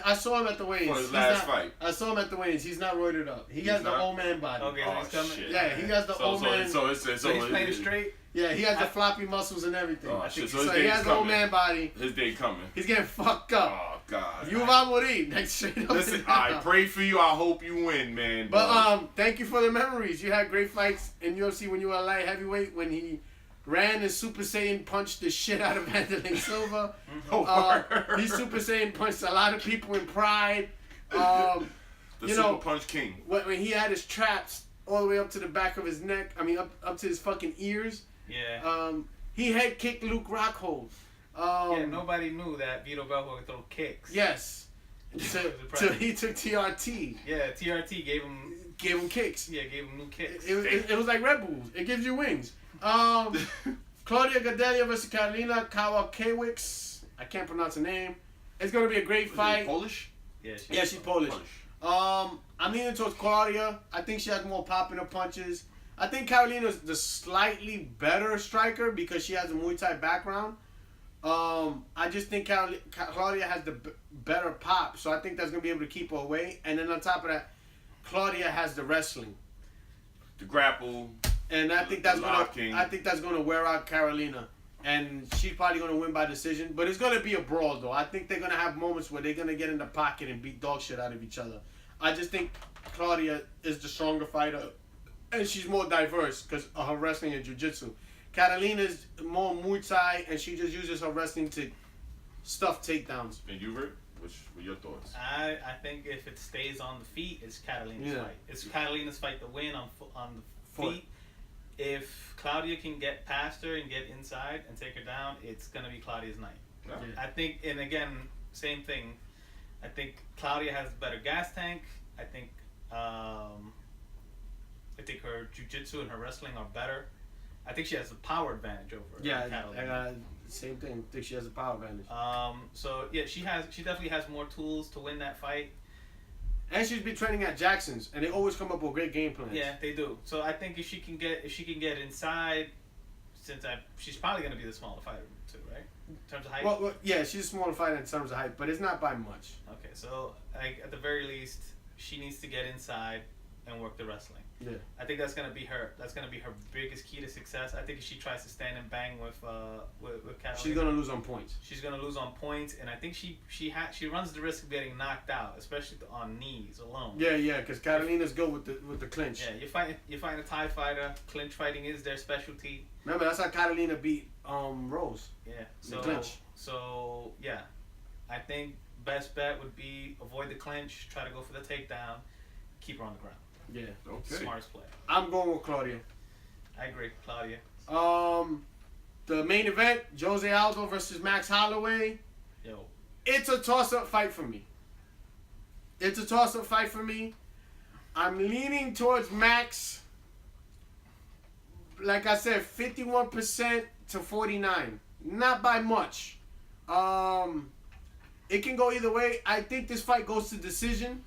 I saw him at the weigh-ins. For his last fight. I saw him at the weigh-ins. He's not roided up. He has the old man body. Okay, he's coming. Shit. Yeah, he has the old man. So he's playing straight. Yeah, he has the floppy muscles and everything. Oh, shit. So he has the old man body. His day coming. He's getting fucked up. Oh God. You va morir. Listen, I pray for you. I hope you win, man. But thank you for the memories. You had great fights in UFC when you were a light heavyweight. When he ran and Super Saiyan punched the shit out of Wanderlei Silva. He Super Saiyan punched a lot of people in Pride. The Super Punch King. When he had his traps all the way up to the back of his neck. I mean, up to his fucking ears. Yeah. He head kicked Luke Rockhold. Yeah, nobody knew that Vito Belfort could throw kicks. Yes. So he took TRT. Yeah, TRT gave him kicks. Yeah, gave him new kicks. It was like Red Bulls. It gives you wings. Claudia Gadelha versus Karolina Kowalkiewicz. I can't pronounce her name. It's gonna be a great fight. Polish? Yeah, she's Polish. I'm leaning towards Claudia. I think she has more pop in her punches. I think Carolina's the slightly better striker because she has a Muay Thai background. I just think Claudia has the better pop, so I think that's gonna be able to keep her away. And then on top of that, Claudia has the wrestling, the grapple, and I think that's gonna wear out Carolina, and she's probably gonna win by decision. But it's gonna be a brawl, though. I think they're gonna have moments where they're gonna get in the pocket and beat dog shit out of each other. I just think Claudia is the stronger fighter, and she's more diverse because of her wrestling and jiu-jitsu. Carolina's more Muay Thai, and she just uses her wrestling to stuff takedowns. And you, Rick? Which were your thoughts? I think if it stays on the feet, it's Carolina's fight. It's Carolina's fight to win on the feet. If Claudia can get past her and get inside and take her down, it's going to be Claudia's night. Yeah. I think, and again, same thing. I think Claudia has a better gas tank. I think her jiu-jitsu and her wrestling are better. I think she has a power advantage over Carolina. Same thing. I think she has a power advantage. So yeah, she definitely has more tools to win that fight. And she's been training at Jackson's, and they always come up with great game plans. Yeah, they do. So I think if she can get inside, she's probably going to be the smaller fighter too, right? In terms of height. Well, yeah, she's a smaller fighter in terms of height, but it's not by much. Okay, so at the very least, she needs to get inside and work the wrestling. Yeah. I think that's gonna be her biggest key to success. I think if she tries to stand and bang with Catalina, she's gonna lose on points. She's gonna lose on points, and I think she runs the risk of getting knocked out, especially on knees alone. Yeah, because Catalina's good with the clinch. Yeah, you're fighting a Thai fighter. Clinch fighting is their specialty. Remember, that's how Catalina beat Rose. Yeah. The clinch. So yeah, I think best bet would be avoid the clinch, try to go for the takedown, keep her on the ground. Yeah. Okay. Smartest play. I'm going with Claudia. I agree, Claudia. The main event, Jose Aldo versus Max Holloway. Yo. It's a toss-up fight for me. I'm leaning towards Max. Like I said, 51% to 49. Not by much. It can go either way. I think this fight goes to decision.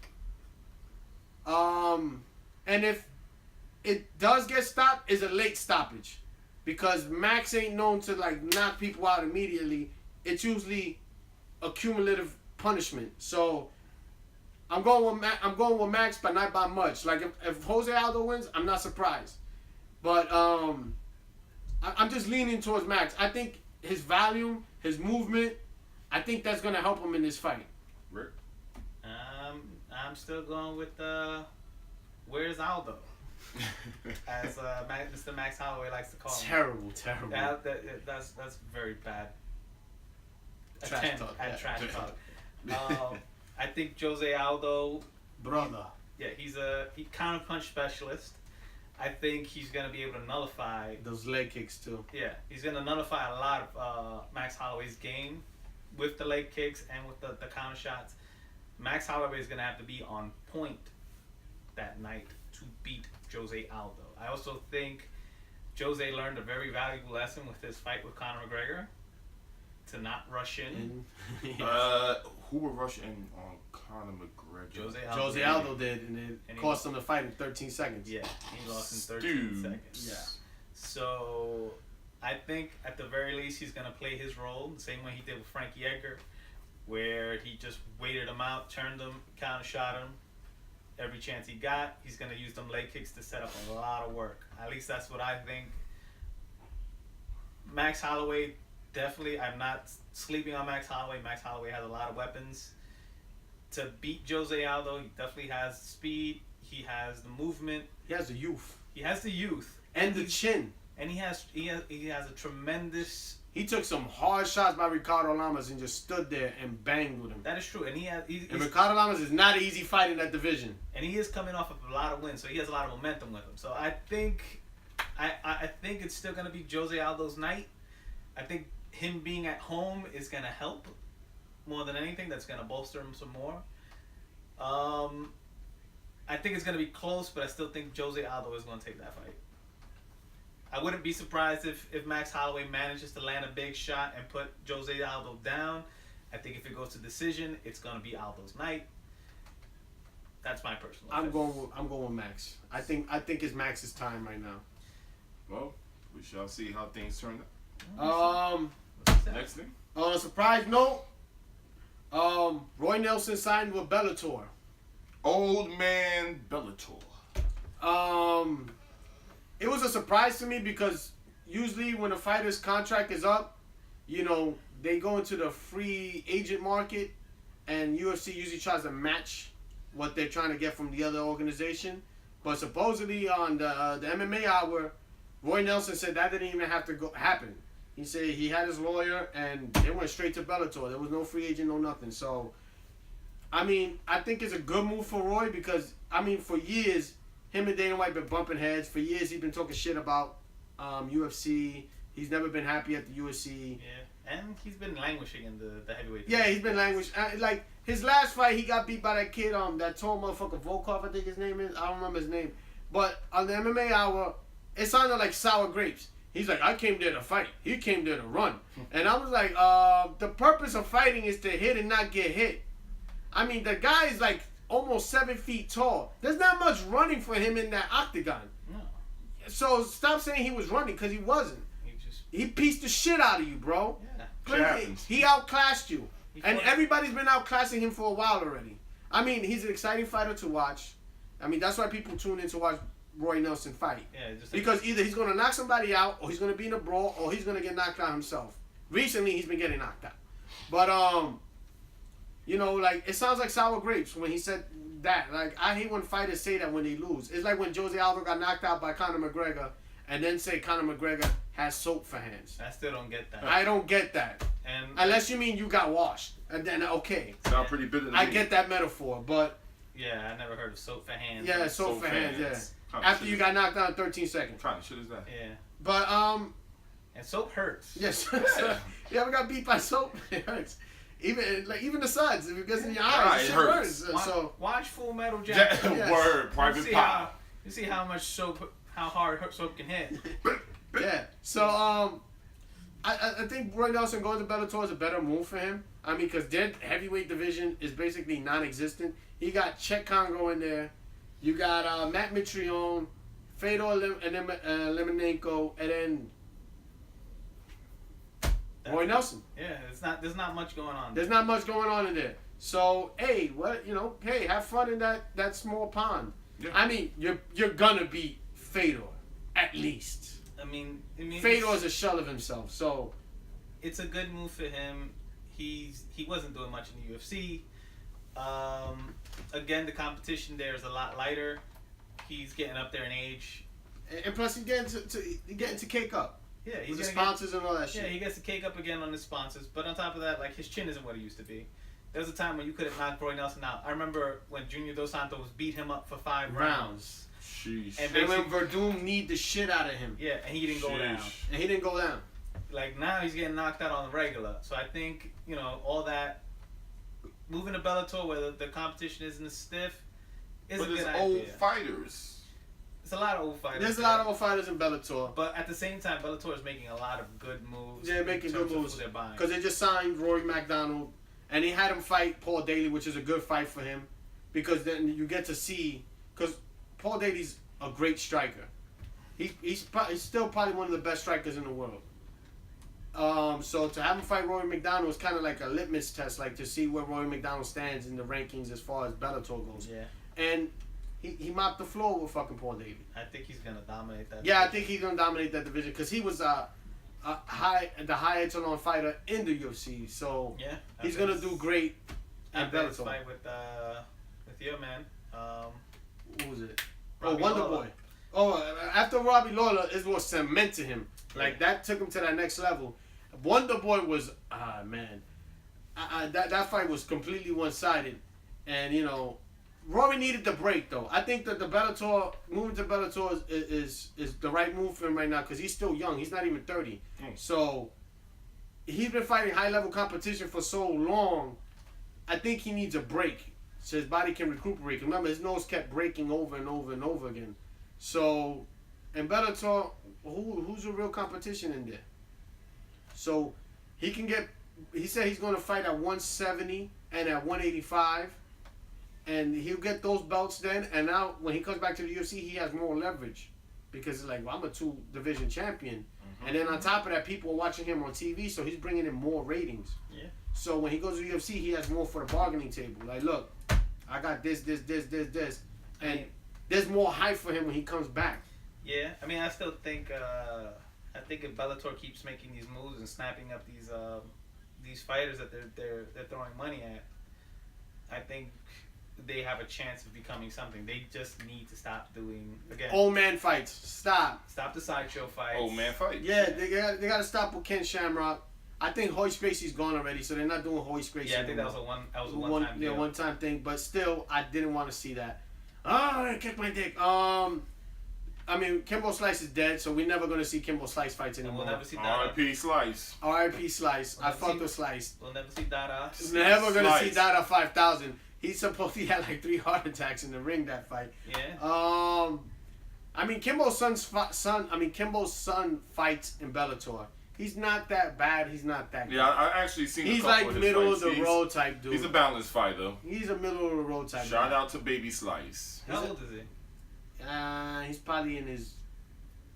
And if it does get stopped, it's a late stoppage. Because Max ain't known to like knock people out immediately. It's usually a cumulative punishment. So I'm going with Max, but not by much. Like if Jose Aldo wins, I'm not surprised. But I'm just leaning towards Max. I think his volume, his movement, I think that's gonna help him in this fight. Rick? I'm still going with where's Aldo? As Mr. Max Holloway likes to call him. Terrible. That's very bad. Trash talk. Trash talk. I think Jose Aldo, brother. Yeah, he's counter punch specialist. I think he's gonna be able to nullify those leg kicks too. Yeah, he's gonna nullify a lot of Max Holloway's game with the leg kicks and with the counter shots. Max Holloway is gonna have to be on point that night to beat Jose Aldo. I also think Jose learned a very valuable lesson with his fight with Conor McGregor to not rush in. Who would rush in on Conor McGregor? Jose Aldo did, and it cost him the fight in 13 seconds. Yeah, he lost in 13 seconds. Yeah. So I think at the very least he's gonna play his role the same way he did with Frankie Edgar, where he just waited him out, turned him, counter shot him. Every chance he got, he's going to use them leg kicks to set up a lot of work. At least that's what I think. Max Holloway, definitely, I'm not sleeping on Max Holloway. Max Holloway has a lot of weapons. To beat Jose Aldo, he definitely has speed. He has the movement. He has the youth. And the chin. And he has a tremendous... He took some hard shots by Ricardo Lamas and just stood there and banged with him. That is true. And and Ricardo Lamas is not an easy fight in that division. And he is coming off of a lot of wins, so he has a lot of momentum with him. So I think it's still going to be Jose Aldo's night. I think him being at home is going to help more than anything. That's going to bolster him some more. I think it's going to be close, but I still think Jose Aldo is going to take that fight. I wouldn't be surprised if Max Holloway manages to land a big shot and put Jose Aldo down. I think if it goes to decision, it's going to be Aldo's night. That's my personal opinion. I'm going with Max. I think it's Max's time right now. Well, we shall see how things turn out. Next thing. On a surprise note, Roy Nelson signed with Bellator. Old man Bellator. It was a surprise to me because usually when a fighter's contract is up, you know, they go into the free agent market and UFC usually tries to match what they're trying to get from the other organization. But supposedly on the MMA Hour, Roy Nelson said that didn't even have to happen. He said he had his lawyer and they went straight to Bellator. There was no free agent, no nothing. So, I mean, I think it's a good move for Roy because, I mean, for years, him and Dana White been bumping heads. For years, he's been talking shit about UFC. He's never been happy at the UFC. Yeah, and he's been languishing in the heavyweight. Yeah, he's been languishing. Like, his last fight, he got beat by that kid, that tall motherfucker, Volkov, I think his name is. I don't remember his name. But on the MMA Hour, it sounded like sour grapes. He's like, I came there to fight. He came there to run. And I was like, the purpose of fighting is to hit and not get hit. I mean, the guy is like almost 7 feet tall. There's not much running for him in that octagon. No. So stop saying he was running because he wasn't. He pieced the shit out of you, bro. Yeah. He outclassed you. And everybody's been outclassing him for a while already. I mean, he's an exciting fighter to watch. I mean, that's why people tune in to watch Roy Nelson fight. Yeah, just because either he's gonna knock somebody out, or he's gonna be in a brawl, or he's gonna get knocked out himself. Recently, he's been getting knocked out, but you know, like it sounds like sour grapes when he said that. Like I hate when fighters say that when they lose. It's like when Jose Aldo got knocked out by Conor McGregor, and then say Conor McGregor has soap for hands. I still don't get that. I don't get that. And unless you mean you got washed, and then okay. Sound pretty bitter to me. I get that metaphor, but yeah, I never heard of soap for hands. yeah, soap for hands. Yeah. After you got knocked out in 13 seconds. What kind of shit is that? Yeah. But and soap hurts. Yes. You ever got beat by soap? It hurts. Even the suds, if it gets in your eyes, it hurts. So watch Full Metal Jacket. Yes. Word, Private Pop. You see how much soap, how hard soap can hit. Yeah. So I think Roy Nelson going to Bellator is a better move for him. I mean, because their heavyweight division is basically non-existent. He got Chet Congo in there. You got Matt Mitrione, Fedor Emelianenko, and then Roy Nelson. Yeah, there's not much going on. There's not much going on in there. So hey, hey, have fun in that small pond. Yeah. I mean, you're gonna beat Fedor at least. I mean Fedor's a shell of himself. So it's a good move for him. He wasn't doing much in the UFC. Again, the competition there is a lot lighter. He's getting up there in age, and plus he's getting to cake up. Yeah, he's with the sponsors and all that shit. Yeah, he gets to cake up again on his sponsors. But on top of that, like his chin isn't what it used to be. There was a time when you could have knocked Roy Nelson out. I remember when Junior Dos Santos beat him up for 5 rounds. Sheesh. And when Verdum kneed the shit out of him. Yeah, and he didn't go down. And he didn't go down. Like now he's getting knocked out on the regular. So I think, all that moving to Bellator where the competition isn't as stiff is a good idea. But there's old fighters. It's a lot of old fighters. There's a lot of old fighters in Bellator. But at the same time, Bellator is making a lot of good moves. They're making good moves. Because they just signed Rory McDonald. And he had him fight Paul Daly, which is a good fight for him. Because then you get to see... Because Paul Daly's a great striker. He's still probably one of the best strikers in the world. So to have him fight Rory McDonald was kind of like a litmus test, like to see where Rory McDonald stands in the rankings as far as Bellator goes. Yeah. And he mopped the floor with fucking Paul Daly. I think he's gonna dominate that. Yeah, division. I think he's gonna dominate that division because he was the high echelon fighter in the UFC. So yeah, he's gonna do great at Bellator. Fight with your man. Who was it? Robbie Wonder Lawler. Boy. Oh, after Robbie Lawler, it was cement to him. Like that took him to that next level. Wonder Boy was man, that fight was completely one-sided, and Rory needed the break though. I think that the Bellator moving to Bellator is the right move for him right now because he's still young. He's not even 30, so he's been fighting high-level competition for so long. I think he needs a break so his body can recuperate. Remember, his nose kept breaking over and over and over again. So in Bellator, who's the real competition in there? So he can get. He said he's going to fight at 170 and at 185, and he'll get those belts then. And now when he comes back to the UFC, he has more leverage because it's like, well, I'm a 2-division champion, and then on top of that, people are watching him on TV, so he's bringing in more ratings. Yeah. So when he goes to the UFC, he has more for the bargaining table. Like, look, I got this, and there's more hype for him when he comes back. Yeah, I mean, I still think if Bellator keeps making these moves and snapping up these fighters that they're throwing money at, I think they have a chance of becoming something. They just need to stop doing old man fights. Stop the sideshow fights. Old man fights. Yeah, they got to stop with Ken Shamrock. I think Hoist Gracie's gone already, so they're not doing Hoist Gracie. Yeah, I think that was a one-time deal. Yeah, one-time thing. But still, I didn't want to see that. Oh, I kicked my dick. I mean, Kimbo Slice is dead, so we're never going to see Kimbo Slice fights anymore. We'll never see R.I.P. Slice. R.I.P. Slice. I fucked with Slice. We'll never see Dada. Never going to see Dada 5000. He supposedly had like 3 heart attacks in the ring that fight. Yeah. I mean, Kimbo's son fights in Bellator. He's not that bad. He's not that good. Yeah, I actually seen He's a couple like of his middle fights. of the road type dude. He's a balanced fighter. He's a middle of the road type dude. Shout out to Baby Slice. How old is he? He's probably in his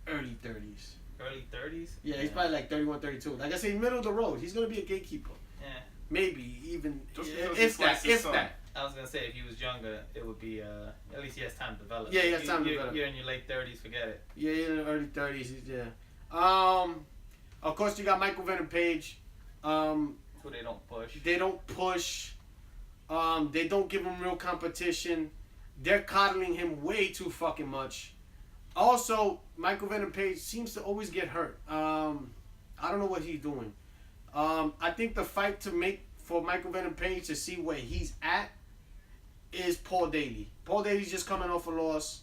early 30s. Early 30s? Yeah, he's probably like 31, 32. Like I say, middle of the road. He's going to be a gatekeeper. Yeah. Maybe even, Just because if he sliced his son. I was gonna say, if he was younger, it would be at least he has time to develop. Yeah, he has time to develop. You're in your late 30s, forget it. Yeah, you're in the early 30s. Yeah. Of course, you got Michael Venom Page. Who they don't push. They don't push. They don't give him real competition. They're coddling him way too fucking much. Also, Michael Venom Page seems to always get hurt. I don't know what he's doing. I think the fight to make for Michael Venom Page to see where he's at is Paul Daly. Paul Daly's just coming off a loss.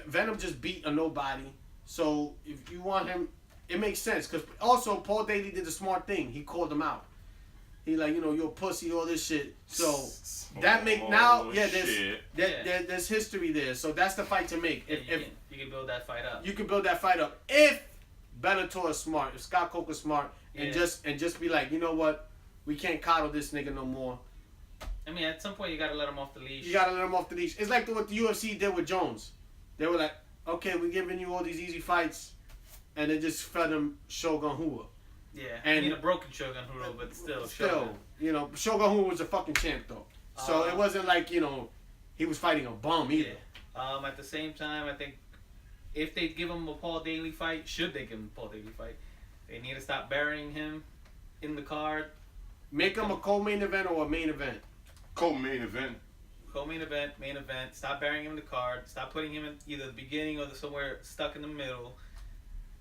Venom just beat a nobody. So if you want him, it makes sense. Because also Paul Daly did the smart thing. He called him out. He like, you're a pussy, all this shit. So that make now, there's history there. So that's the fight to make. You can build that fight up. You can build that fight up if Bellator is smart, if Scott Coker's smart, and just be like, you know what, we can't coddle this nigga no more. I mean, at some point you gotta let him off the leash. You gotta let him off the leash. It's like what the UFC did with Jones. They were like, okay, we're giving you all these easy fights, and they just fed him Shogun Rua. Yeah, and a broken Shogun Rua, but still Shogun. Shogun Rua was a fucking champ though. So it wasn't like, he was fighting a bum either. Yeah. At the same time, I think if they give him a Paul Daly fight, should they give him a Paul Daly fight, they need to stop burying him in the card. Make him a co-main event or a main event. Co-main event. Co-main event, main event. Stop burying him in the card. Stop putting him in either the beginning or somewhere stuck in the middle.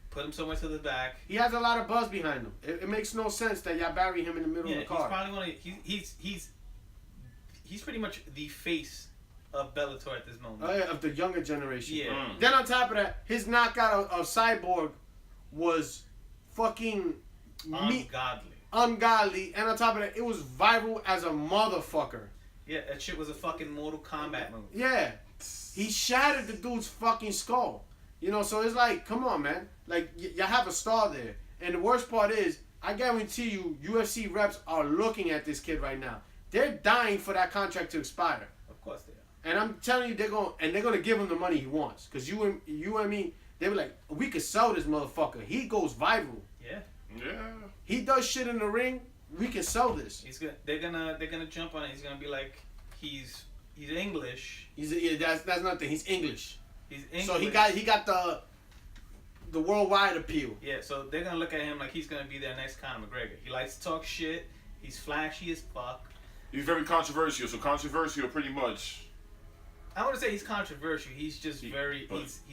Put him somewhere to the back. He has a lot of buzz behind him. It makes no sense that y'all bury him in the middle of the card. He's probably one of he's pretty much the face of Bellator at this moment. Oh, yeah, of the younger generation. Yeah. Then on top of that, his knockout of Cyborg was fucking ungodly. And on top of that, it was viral as a motherfucker. Yeah, that shit was a fucking Mortal Kombat move. Yeah. He shattered the dude's fucking skull. So it's like, come on, man. Like, you have a star there. And the worst part is, I guarantee you, UFC reps are looking at this kid right now. They're dying for that contract to expire. Of course they are. And I'm telling you, they're gonna give him the money he wants. Because you and me, they were like, we could sell this motherfucker. He goes viral. Yeah. Yeah. He does shit in the ring. We can sell this. They're gonna jump on it. He's gonna be like, he's English. That's nothing. He's English. He's English. So he got the worldwide appeal. Yeah, so they're gonna look at him like he's gonna be their next Conor McGregor. He likes to talk shit. He's flashy as fuck. He's very controversial. So controversial, pretty much. I wouldn't say he's controversial. He's just he's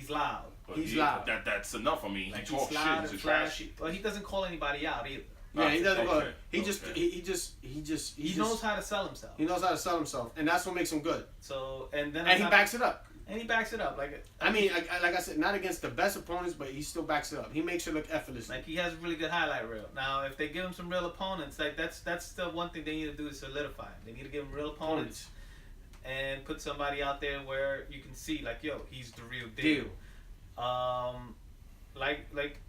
loud. He's loud. That's enough. I mean, like he talks shit. He's flashy. Well, he doesn't call anybody out either. Yeah, he doesn't. Okay. He knows how to sell himself. He knows how to sell himself, and that's what makes him good. So he backs it up. And he backs it up. Like I said, not against the best opponents, but he still backs it up. He makes it look effortless. Like he has a really good highlight reel. Now, if they give him some real opponents, like that's the one thing they need to do is solidify him. They need to give him real opponents and put somebody out there where you can see, like, yo, he's the real deal. Like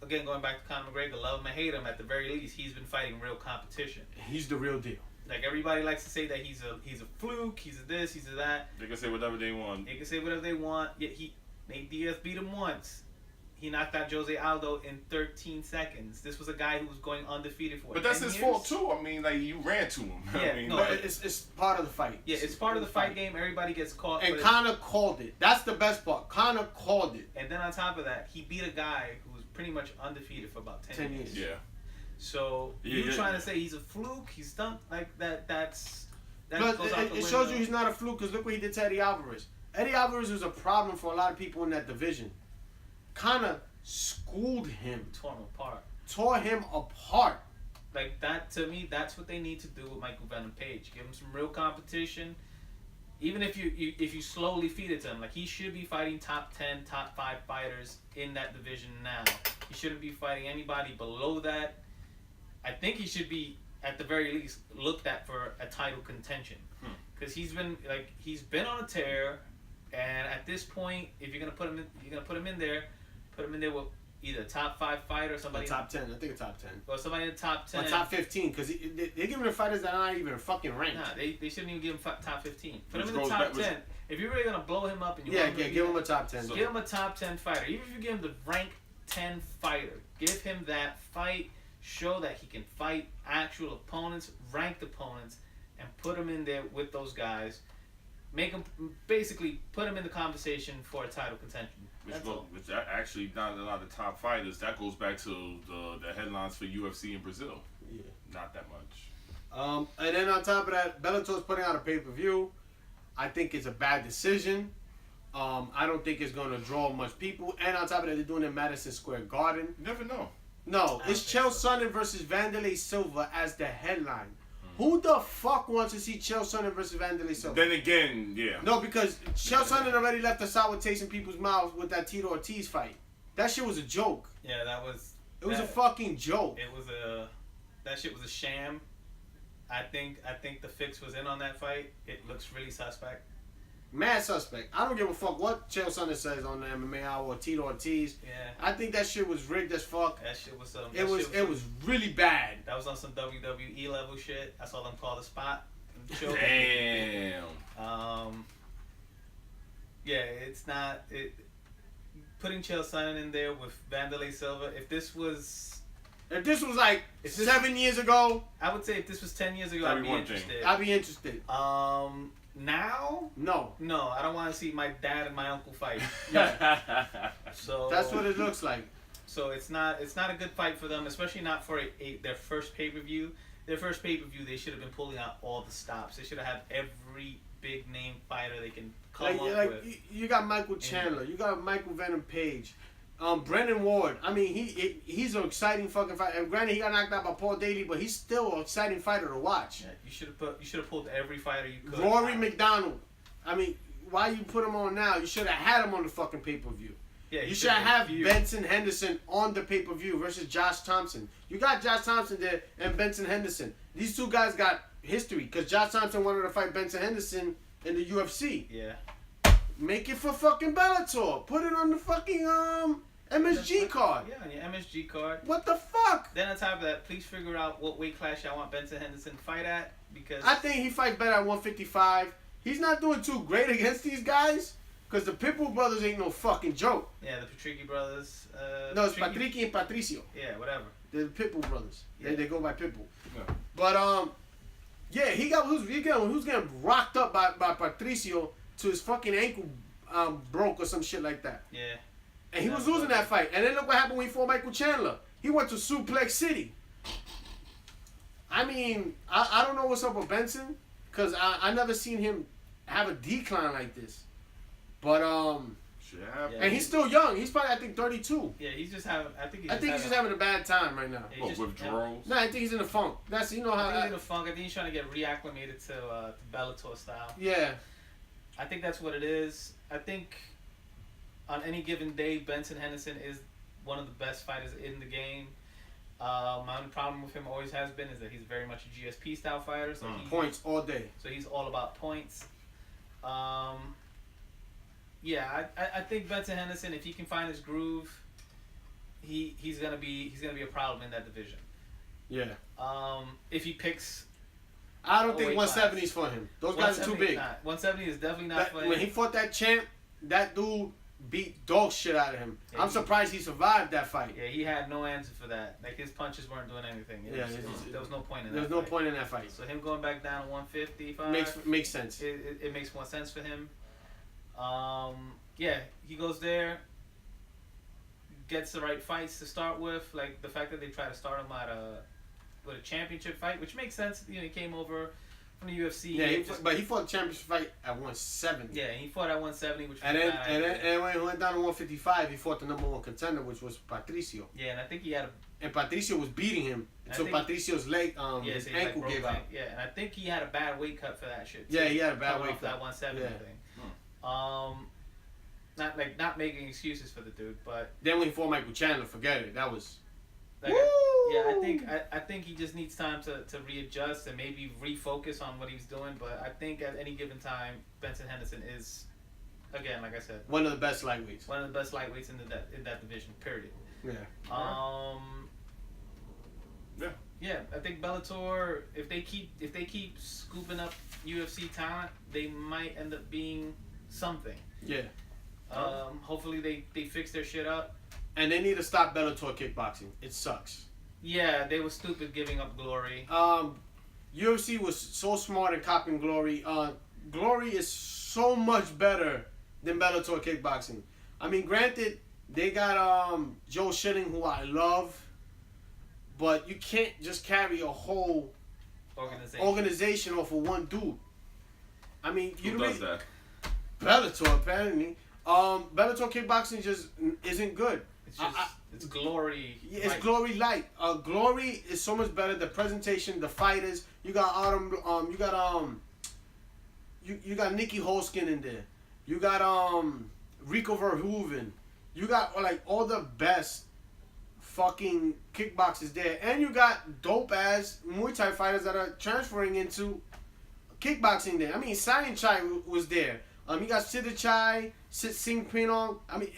again, going back to Conor McGregor, love him or hate him, at the very least, he's been fighting real competition. He's the real deal. Like, everybody likes to say that he's a fluke, he's a this, he's a that. They can say whatever they want. Yet Nate Diaz beat him once. He knocked out Jose Aldo in 13 seconds. This was a guy who was going undefeated for 10 years. But that's his fault too. I mean, like, you ran to him. Yeah, I mean, no, it's part of the fight. Yeah, it's part of the fight game. Everybody gets caught. And Conor called it. That's the best part. Conor called it. And then on top of that, he beat a guy who was pretty much undefeated for about 10 years. Yeah. So you trying to say he's a fluke? He's done like that. That but it shows you he's not a fluke, because look what he did to Eddie Alvarez. Eddie Alvarez was a problem for a lot of people in that division. Conor schooled him. Tore him apart. Like, that, to me, that's what they need to do with Michael Venom Page. Give him some real competition. Even if you slowly feed it to him, like, he should be fighting top 10, top 5 fighters in that division now. He shouldn't be fighting anybody below that. I think he should be, at the very least, looked at for a title contention. Because he's been on a tear, and at this point, if you're gonna put him in there with either a top 5 fighter or somebody. A top 10, I think a top 10. Or somebody in the top 10. Or top 15, because they're giving him fighters that are not even fucking ranked. Nah, they shouldn't even give him top 15. Put him in the top 10. If you're really gonna blow him up and give him a top 10. Give him a top 10 fighter. Even if you give him the rank 10 fighter, give him that fight. show that he can fight actual opponents, ranked opponents, and put him in there with those guys. Make him basically put him in the conversation for a title contention. Which actually not a lot of top fighters. That goes back to the headlines for UFC in Brazil. Yeah, not that much. And then on top of that, Bellator's putting out a pay-per-view. I think it's a bad decision. I don't think it's going to draw much people. And on top of that, they're doing it in Madison Square Garden. You never know. No, it's Chael Sonnen versus Wanderlei Silva as the headline. Who the fuck wants to see Chael Sonnen versus Wanderlei Silva? Then again, yeah. No, because Chael Sonnen already left a sour taste in people's mouths with that Tito Ortiz fight. That shit was a joke. Yeah, that was... It was a fucking joke. It was a... That shit was a sham. I think the fix was in on that fight. It looks really suspect. Mad suspect. I don't give a fuck what Chael Sonnen says on the MMA Hour or Tito Ortiz. Yeah. I think that shit was rigged as fuck. That shit was some... It was really bad. That was on some WWE level shit. I saw them call the spot. Damn. Yeah, it's not... Putting Chael Sonnen in there with Wanderlei Silva, if this was like 7 years ago... I would say if this was 10 years ago, I'd be interested. I'd be interested. Now? No, I don't want to see my dad and my uncle fight. So that's what it looks like. So it's not a good fight for them, especially not for their first pay-per-view. Their first pay-per-view, they should have been pulling out all the stops. They should have had every big name fighter they can come up with. You got Michael Chandler, you got Michael Venom Page, Brendan Ward. I mean, he's an exciting fucking fighter. And granted, he got knocked out by Paul Daly, but he's still an exciting fighter to watch. Yeah, you should have pulled every fighter you could. Rory McDonald. I mean, why you put him on now? You should have had him on the fucking pay-per-view. Yeah, you should have Benson Henderson on the pay-per-view versus Josh Thompson. You got Josh Thompson there and Benson Henderson. These two guys got history because Josh Thompson wanted to fight Benson Henderson in the UFC. Yeah. Make it for fucking Bellator. Put it on the fucking MSG card. Yeah, on your MSG card. What the fuck? Then on top of that, please figure out what weight class y'all want Benson Henderson to fight at, because I think he fights better at 155. He's not doing too great against these guys because the Pitbull brothers ain't no fucking joke. Yeah, the Patricky brothers. No, it's Patricky and Patricio. Yeah, whatever. They're the Pitbull brothers. Yeah. They go by Pitbull. Yeah. But yeah, he was getting rocked up by Patricio to his fucking ankle broke or some shit like that. Yeah. And he was losing that fight. And then look what happened when he fought Michael Chandler. He went to Suplex City. I mean, I don't know what's up with Benson, because I never seen him have a decline like this. But Yeah. And he's still young. He's probably, I think, 32. Yeah, he's just having. I think he's just having a bad time right now. What, withdrawals? No, I think he's in a funk. That's how. I think he's in a funk. I think he's trying to get reacclimated to Bellator style. Yeah. I think that's what it is. I think on any given day, Benson Henderson is one of the best fighters in the game. My only problem with him always has been is that he's very much a GSP style fighter. So points all day. So he's all about points. Yeah, I think Benson Henderson, if he can find his groove, he's gonna be a problem in that division. Yeah. If he picks, I don't think 170 is for him. Those guys are too big. 170 is definitely not for him. When he fought that champ, that dude beat dog shit out of him. Yeah, I'm surprised he survived that fight. Yeah, he had no answer for that. Like, his punches weren't doing anything. There was no point in that. There was no point in that fight. So him going back down to 155 makes sense. It makes more sense for him. Yeah, he goes there, gets the right fights to start with. Like the fact that they try to start him at a championship fight, which makes sense. You know, he came over from the UFC. Yeah, but he fought the championship fight at 170. Yeah, he fought at 170, which was and then when he went down to 155, he fought the number one contender, which was Patricio. Yeah, and I think he had and Patricio was beating him until Patricio's leg, his ankle gave out. Yeah, and I think he had a bad weight cut for that shit. Too. Yeah, he had a bad weight cut. That 170 thing. Not making excuses for the dude, but then when he fought Michael Chandler, forget it. That was. Like, I think he just needs time to readjust and maybe refocus on what he's doing. But I think at any given time, Benson Henderson is, again, like I said, one of the best lightweights. One of the best lightweights in that division. Period. Yeah. Yeah, I think Bellator, if they keep scooping up UFC talent, they might end up being something. Yeah. Hopefully they fix their shit up. And they need to stop Bellator kickboxing. It sucks. Yeah, they were stupid giving up Glory. UFC was so smart in copying Glory. Glory is so much better than Bellator kickboxing. I mean, granted, they got Joe Schilling, who I love, but you can't just carry a whole organization off of one dude. I mean, who does that? Bellator, apparently. Bellator kickboxing just isn't good. It's just it's Glory. Yeah, it's Glory light. Glory is so much better. The presentation, the fighters. You got you got Nikki Holskin in there. You got Rico Verhoeven. You got like all the best fucking kickboxers there, and you got dope ass Muay Thai fighters that are transferring into kickboxing there. I mean, Sayan Chai was there. You got Sita Chai, Singh Pinong. I mean,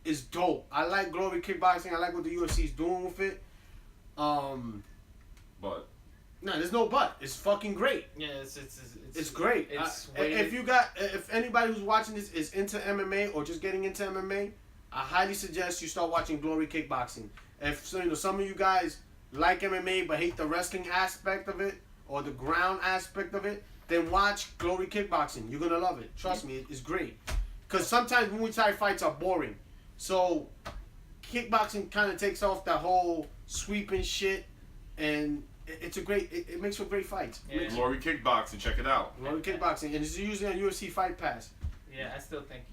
it's dope. I like Glory kickboxing. I like what the UFC is doing with it. But no, there's no but. It's fucking great. Yeah, it's great. If anybody who's watching this is into MMA or just getting into MMA, I highly suggest you start watching Glory kickboxing. If some of you guys like MMA but hate the wrestling aspect of it or the ground aspect of it, then watch Glory kickboxing. You're gonna love it. Trust me, it's great. Because sometimes Muay Thai fights are boring. So kickboxing kind of takes off that whole sweeping shit, and it makes for great fights. Yeah. Glory kickboxing, check it out. Glory kickboxing, and it's usually on UFC Fight Pass. Yeah, I still think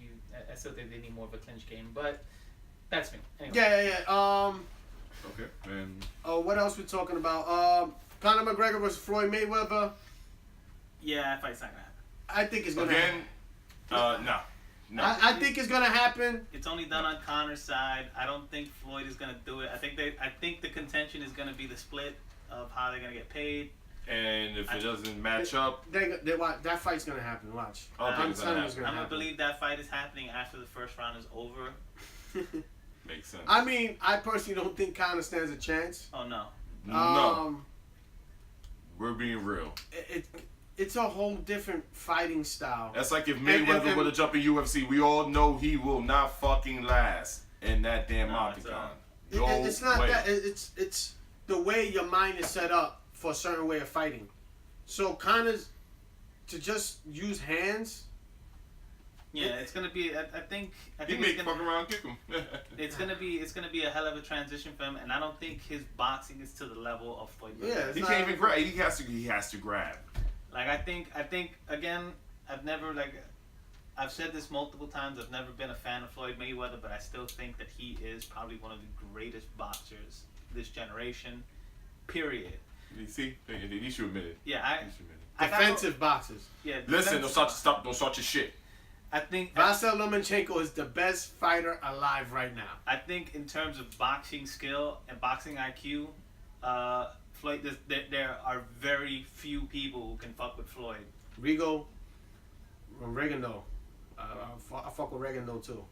they need more of a clinch game, but that's me. Anyway. Yeah. Okay. And what else we talking about? Conor McGregor versus Floyd Mayweather. Yeah, that fight's not gonna happen. I think it's gonna happen. No. I think it's gonna happen. It's only done on Conor's side. I don't think Floyd is gonna do it. I think the contention is gonna be the split of how they're gonna get paid. And if it doesn't match up, that fight's gonna happen. Watch. I'm gonna believe that fight is happening after the first round is over. Makes sense. I mean, I personally don't think Conor stands a chance. Oh no. No. We're being real. It's a whole different fighting style. That's like if Mayweather would have jumped in UFC. We all know he will not fucking last in that damn octagon. It's not that. It's the way your mind is set up for a certain way of fighting. So Conor's to just use hands. Yeah, it's gonna be. I think he may fuck around, kick him. It's gonna be a hell of a transition for him, and I don't think his boxing is to the level of Floyd Mayweather. Yeah, he can't even grab. He has to grab. Like I think again, I've said this multiple times. I've never been a fan of Floyd Mayweather, but I still think that he is probably one of the greatest boxers this generation. Period. You see, he should admit it. Yeah, defensive boxers. Yeah. Listen, don't start your shit. I think Vasyl Lomachenko is the best fighter alive right now. I think in terms of boxing skill and boxing IQ, Floyd, there are very few people who can fuck with Floyd. Reagan though. I fuck with Reagan though too.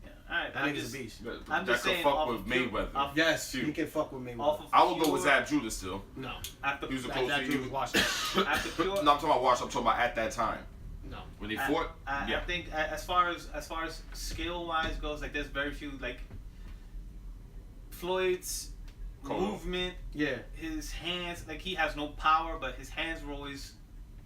Yeah, all right. That nigga's a beast. I'm just saying. Fuck with Mayweather. Yes, he can fuck with Mayweather. I would go with Zab Judah still. No, he was close. Zab Judah was Washington. No, I'm talking about Washington. I'm talking about at that time. No, when they fought. I think as far as skill wise goes, like there's very few like Floyd's movement. Yeah, his hands, like he has no power, but his hands were always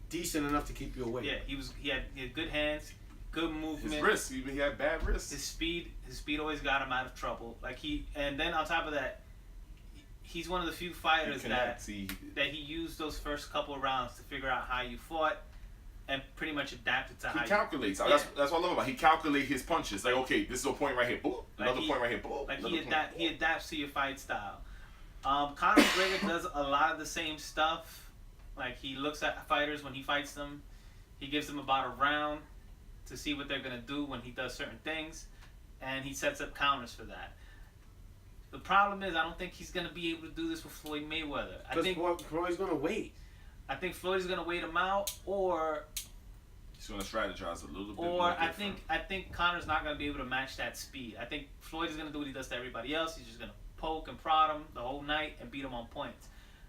decent enough to keep you away. Yeah, he had good hands, good movement. His wrists, he had bad wrists. His speed always got him out of trouble. And then on top of that, he's one of the few fighters that he used those first couple of rounds to figure out how you fought and pretty much adapted to how he calculates. That's what I love about. He calculates his punches. Like, okay, this is a point right here, boom. Another point right here, boom. Like he adapts to your fight style. Conor McGregor does a lot of the same stuff. Like he looks at fighters when he fights them. He gives them about a round to see what they're gonna do when he does certain things, and he sets up counters for that. The problem is, I don't think he's gonna be able to do this with Floyd Mayweather. I think Floyd's gonna wait. I think Floyd's gonna wait him out, or he's gonna strategize a little bit. Or I think Conor's not gonna be able to match that speed. I think Floyd is gonna do what he does to everybody else. He's just gonna poke and prod him the whole night and beat him on points.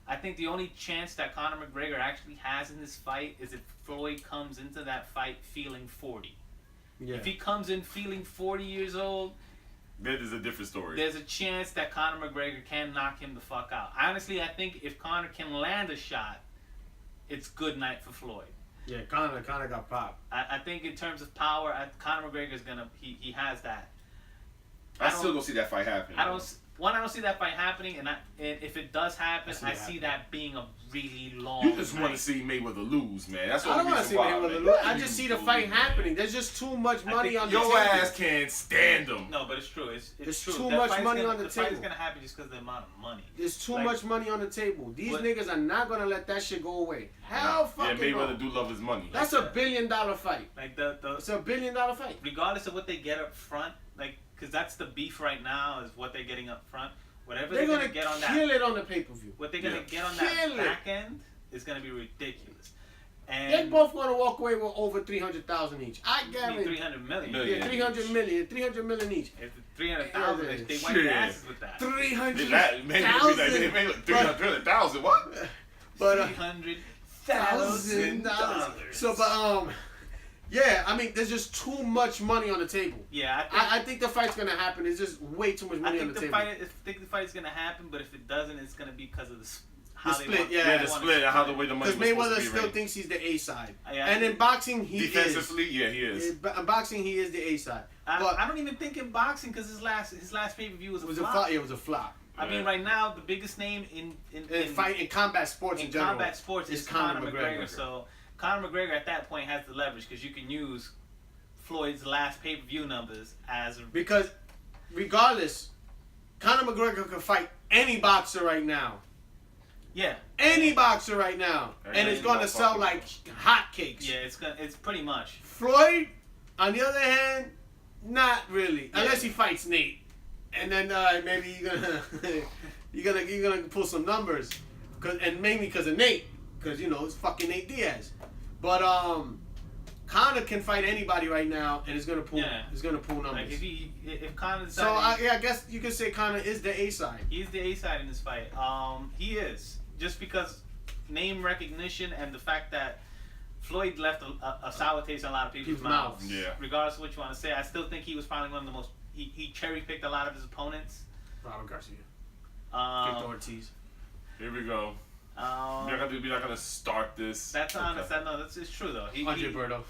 I think the only chance that Conor McGregor actually has in this fight is if Floyd comes into that fight feeling 40. Yeah. If he comes in feeling 40 years old, That is a different story. There's a chance that Conor McGregor can knock him the fuck out. Honestly, I think if Conor can land a shot, it's good night for Floyd. Yeah, Conor got popped. I think in terms of power, Conor McGregor's gonna he has that. I still don't see that fight happening. I don't see that fight happening, and if it does happen, I see that being a really long. You just want to see Mayweather lose, man. That's all. I don't want to see Mayweather lose. I just see the fight happening. There's just too much money on the table. Your ass can't stand them. No, but it's true. It's true. Too much money on the table. The fight is gonna happen just because of the amount of money. There's too much money on the table. These niggas are not gonna let that shit go away. Hell fucking no. Yeah, Mayweather do love his money. That's a $1 billion fight. Like it's a $1 billion fight. Regardless of what they get up front, like, because that's the beef right now is what they're getting up front. Whatever they're gonna get on that, kill it on the pay-per-view. What they're gonna get on that back end is gonna be ridiculous. And they're both gonna walk away with over 300,000 each. I guarantee. 300 million. Yeah, 300 million each. If 300,000, they went their asses with that. 300,000. Maybe 300,000. What? But $300,000. So, but yeah, I mean, there's just too much money on the table. Yeah, I think the fight's gonna happen. There's just way too much money on the table. I think the fight's gonna happen, but if it doesn't, it's gonna be because of the split. The split, how the way the money. Because Mayweather still thinks he's the A side, yeah, and in boxing he defensively, is. Yeah, he is. In boxing, he is the A side. But I don't even think in boxing because his last pay-per-view was a flop. Yeah, it was a flop. I mean, right now the biggest name in combat sports in general combat sports is Conor McGregor. So Conor McGregor at that point has the leverage because you can use Floyd's last pay-per-view numbers because regardless, Conor McGregor can fight any boxer right now. Yeah, any boxer right now, and it's gonna sell like hotcakes. Yeah, it's pretty much. Floyd, on the other hand, not really, unless he fights Nate, and then maybe you're gonna pull some numbers, and mainly because of Nate, because it's fucking Nate Diaz, but Conor can fight anybody right now, and it's gonna pull numbers. Like if Conor. I guess you could say Conor is the A side. He's the A side in this fight. He is. Just because name recognition and the fact that Floyd left a sour taste in a lot of people's mouths. Yeah. Regardless of what you want to say, I still think he was probably one of the most. He cherry picked a lot of his opponents. Robert Garcia. Victor Ortiz. Here we go. We're not gonna start this. That's honest. No, it's true though. Andre Berto.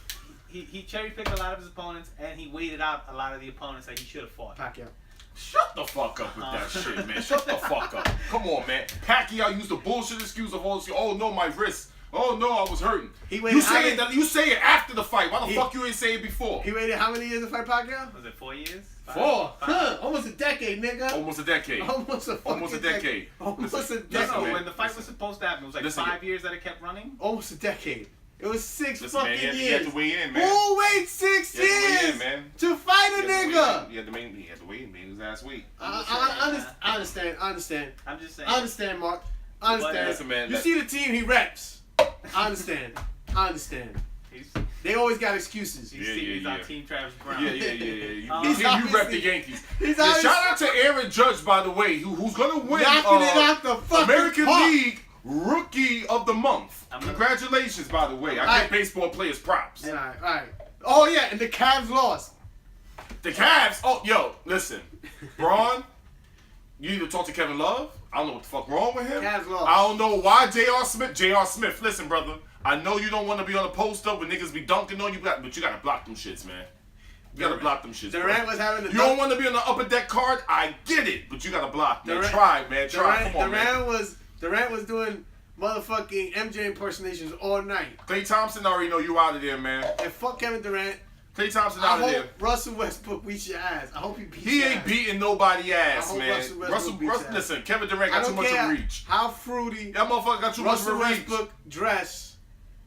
He cherry picked a lot of his opponents and he waited out a lot of the opponents that he should have fought. Pacquiao. Shut the fuck up with that shit, man. Shut the fuck up. Come on, man. Pacquiao used the bullshit excuse of oh no, my wrist. Oh no, I was hurting. You say it after the fight. Why the fuck you ain't say it before? He waited how many years to fight Pacquiao? Was it 4 years? 4? Huh? Almost a decade, nigga. Almost a decade. Almost a decade. No, when the fight was supposed to happen, it was like 5 years that it kept running. Almost a decade. It was 6 fucking years. He had to weigh in, man. Who wait 6 years weigh in, man. to fight a nigga? He had to weigh in, man. His ass weigh. I understand. I'm just saying. I understand, Mark. I understand. Listen, man, you see the team he reps. I understand. They always got excuses. He's on Team Travis Brown. Yeah. You rep the Yankees. Shout out to Aaron Judge, by the way, who's gonna win knocking it out the fucking American park. League Rookie of the Month. Congratulations, by the way. I give baseball players props. All right. Oh yeah, and the Cavs lost. The Cavs. Oh, yo, listen, Braun. You need to talk to Kevin Love. I don't know what the fuck wrong with him. Cavs lost. I don't know why J.R. Smith. Listen, brother. I know you don't want to be on a post up when niggas be dunking on you, but you gotta block them shits, man. You gotta block them shits. Durant was having You don't want to be on the upper deck card. I get it, but you gotta block. Man, try, man. Try. Come on, man. Durant was doing motherfucking MJ impersonations all night. Klay Thompson already know you out of there, man. And fuck Kevin Durant. Klay Thompson out of there. Russell Westbrook beats your ass. I hope he beats He your ain't ass. beating nobody ass, man. Russell Listen, Kevin Durant got too much of reach. How fruity that motherfucker got too much of reach. Russell Westbrook dress.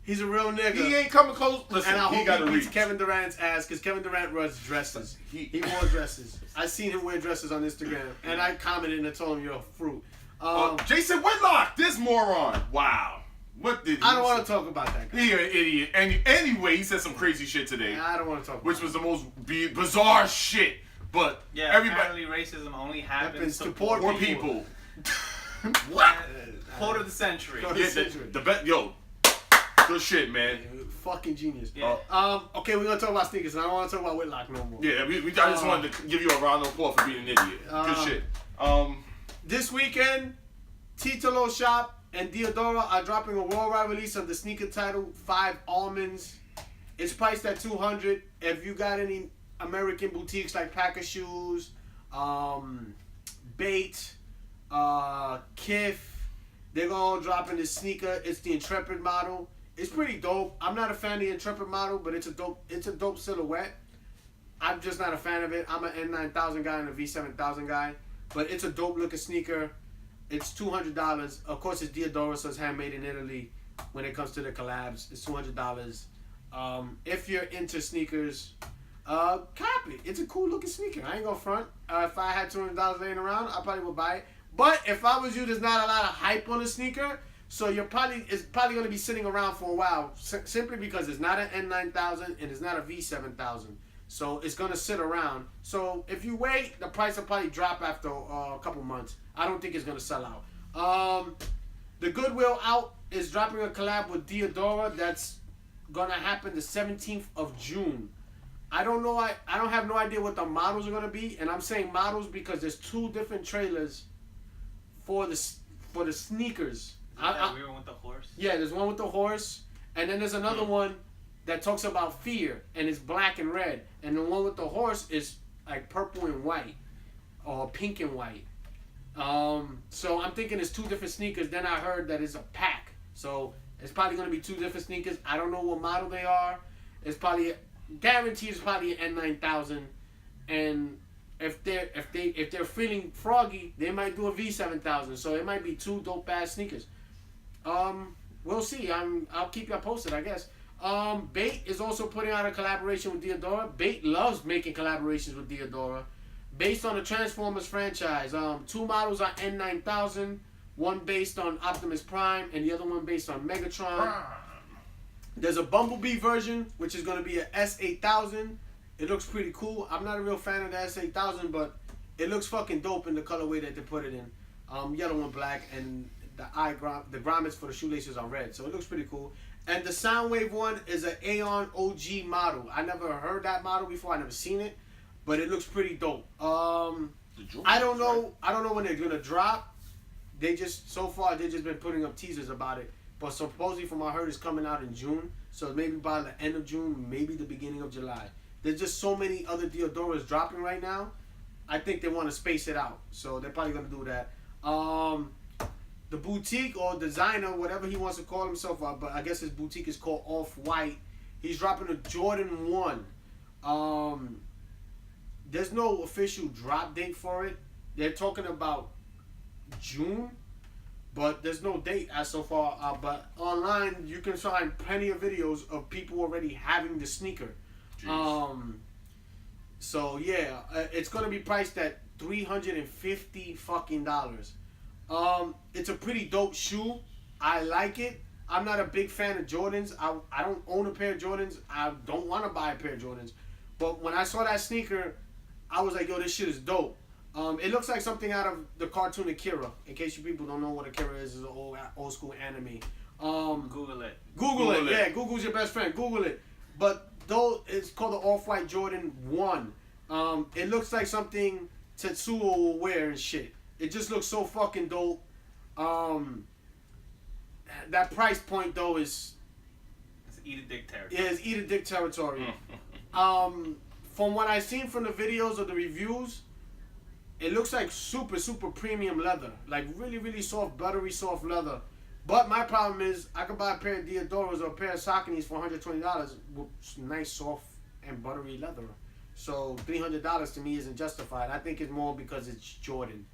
He's a real nigga. He ain't coming close. Listen, and I he hope got he to beats reach. Kevin Durant's ass because Kevin Durant wears dresses. He wore dresses. I seen him wear dresses on Instagram, and I commented and told him you're a fruit. Jason Whitlock, this moron. Wow. What did he I don't want to talk about that guy. He an idiot. Anyway, he said some crazy shit today. I don't want to talk about which was the most bizarre shit. But apparently racism only happens to poor people. What? Quote of the century. The bet, yo. Good shit, man. Fucking genius. Yeah. Okay, we're gonna talk about sneakers, and I don't want to talk about Whitlock no more. Yeah, I just wanted to give you a round of applause for being an idiot. Good shit. This weekend, Titolo Shop and Diodora are dropping a worldwide release of the sneaker title 5 Almonds. It's priced at $200. If you got any American boutiques like Packer Shoes, Bait, Kith, they're all dropping this sneaker. It's the Intrepid model. It's pretty dope. I'm not a fan of the Intrepid model, but it's a dope silhouette. I'm just not a fan of it. I'm an N9000 guy and a V7000 guy, but it's a dope looking sneaker. It's $200. Of course, it's Diodora, so it's handmade in Italy. When it comes to the collabs, it's $200. If you're into sneakers, cop it. It's a cool looking sneaker. I ain't gonna front. If I had $200 laying around, I probably would buy it. But if I was you, there's not a lot of hype on the sneaker, so it's probably gonna be sitting around for a while, simply because it's not an N9000 and it's not a V7000. So it's gonna sit around. So if you wait, the price will probably drop after a couple months. I don't think it's gonna sell out. The Goodwill Out is dropping a collab with Diodora. That's gonna happen the 17th of June. I don't know. I don't have no idea what the models are gonna be, and I'm saying models because there's 2 different trailers for the sneakers. We were with the horse. Yeah, there's one with the horse, and then there's another one that talks about fear, and it's black and red, and the one with the horse is like purple and white, or pink and white. So I'm thinking it's 2 different sneakers. Then I heard that it's a pack, so it's probably gonna be 2 different sneakers. I don't know what model they are. It's probably guaranteed it's probably an N9000, and if they're feeling froggy, they might do a V7000. So it might be 2 dope ass sneakers. We'll see. I'll keep you posted, I guess. Bait is also putting out a collaboration with Diodora. Bait loves making collaborations with Diodora, based on the Transformers franchise. 2 models are N9000, one based on Optimus Prime, and the other one based on Megatron. There's a Bumblebee version, which is going to be a S8000. It looks pretty cool. I'm not a real fan of the S8000, but it looks fucking dope in the colorway that they put it in. Yellow and black, and the grommets for the shoelaces are red, so it looks pretty cool. And the Soundwave one is an Aeon OG model. I never heard that model before. I never seen it, but it looks pretty dope. I don't know when they're gonna drop. So far they've just been putting up teasers about it. But supposedly, from what I heard, it's coming out in June. So maybe by the end of June, maybe the beginning of July. There's just so many other Diodoras dropping right now. I think they want to space it out. So they're probably going to do that. The boutique or designer, whatever he wants to call himself, but I guess his boutique is called Off-White. He's dropping a Jordan 1. There's no official drop date for it. They're talking about June. But there's no date as so far. But online, you can find plenty of videos of people already having the sneaker. So yeah, it's gonna be priced at $350 fucking dollars. It's a pretty dope shoe. I like it. I'm not a big fan of Jordans. I don't own a pair of Jordans. I don't want to buy a pair of Jordans. But when I saw that sneaker, I was like, yo, this shit is dope. It looks like something out of the cartoon Akira. In case you people don't know what Akira is an old school anime. Google it. Google it. Yeah, Google's your best friend. Google it. But though it's called the Off-White Jordan 1. It looks like something Tetsuo will wear and shit. It just looks so fucking dope. That price point though is... It's eat a dick territory. Yeah, it's eat a dick territory. From what I've seen from the videos or the reviews, it looks like super, super premium leather. Like really, really soft, buttery soft leather. But my problem is, I could buy a pair of Diodoras or a pair of Sauconys for $120 with nice, soft, and buttery leather. So $300 to me isn't justified. I think it's more because it's Jordan.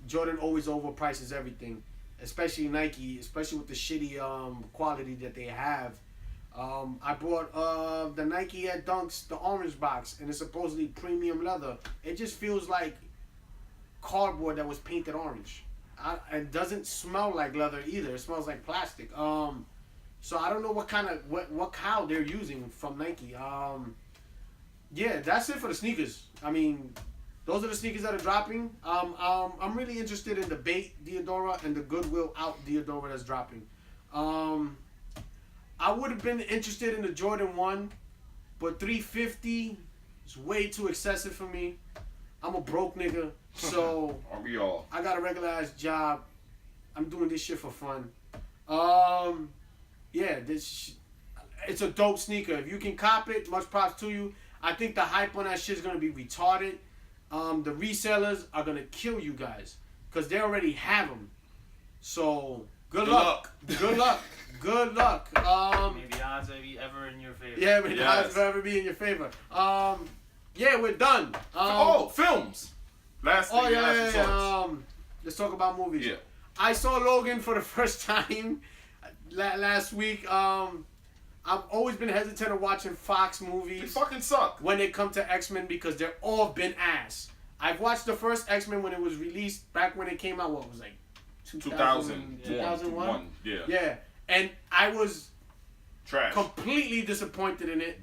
Jordan always overprices everything, especially Nike, especially with the shitty quality that they have. I bought the Nike Air Dunks, the orange box, and it's supposedly premium leather. It just feels like cardboard that was painted orange. It doesn't smell like leather either. It smells like plastic. So I don't know what kind of what cow they're using from Nike. Yeah, that's it for the sneakers. I mean, those are the sneakers that are dropping. I'm really interested in the Bait Diodora and the Goodwill Out Diodora that's dropping. I would have been interested in the Jordan 1, but $350 is way too excessive for me. I'm a broke nigga, so are we all? I got a regular ass job. I'm doing this shit for fun. Yeah, it's a dope sneaker. If you can cop it, much props to you. I think the hype on that shit is gonna be retarded. The resellers are gonna kill you guys because they already have them. So good luck. Good luck. Good luck. May the odds be ever in your favor. Yeah, may the odds ever be in your favor. Yeah, we're done. Films. Let's talk about movies. Yeah. I saw Logan for the first time last week. I've always been hesitant of watching Fox movies. They fucking suck. When it comes to X-Men because they're all been ass. I've watched the first X-Men when it was released back when it came out. What was like 2001? Yeah. Yeah. And I was trash. Completely disappointed in it.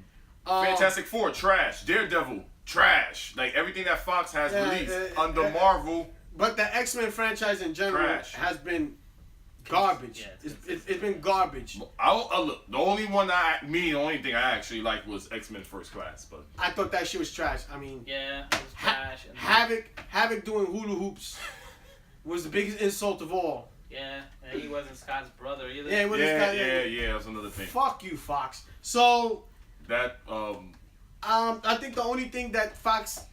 Fantastic Four, trash. Daredevil, trash. Like everything that Fox has released under Marvel. But the X-Men franchise in general has been garbage. Yeah, it's been garbage. Look, the only thing I actually liked was X-Men First Class, but I thought that shit was trash. I mean, yeah, it was trash. Havoc doing hula hoops was the biggest insult of all. Yeah, and he wasn't Scott's brother either. Yeah, that was another thing. Fuck you, Fox. So that I think the only thing that Fox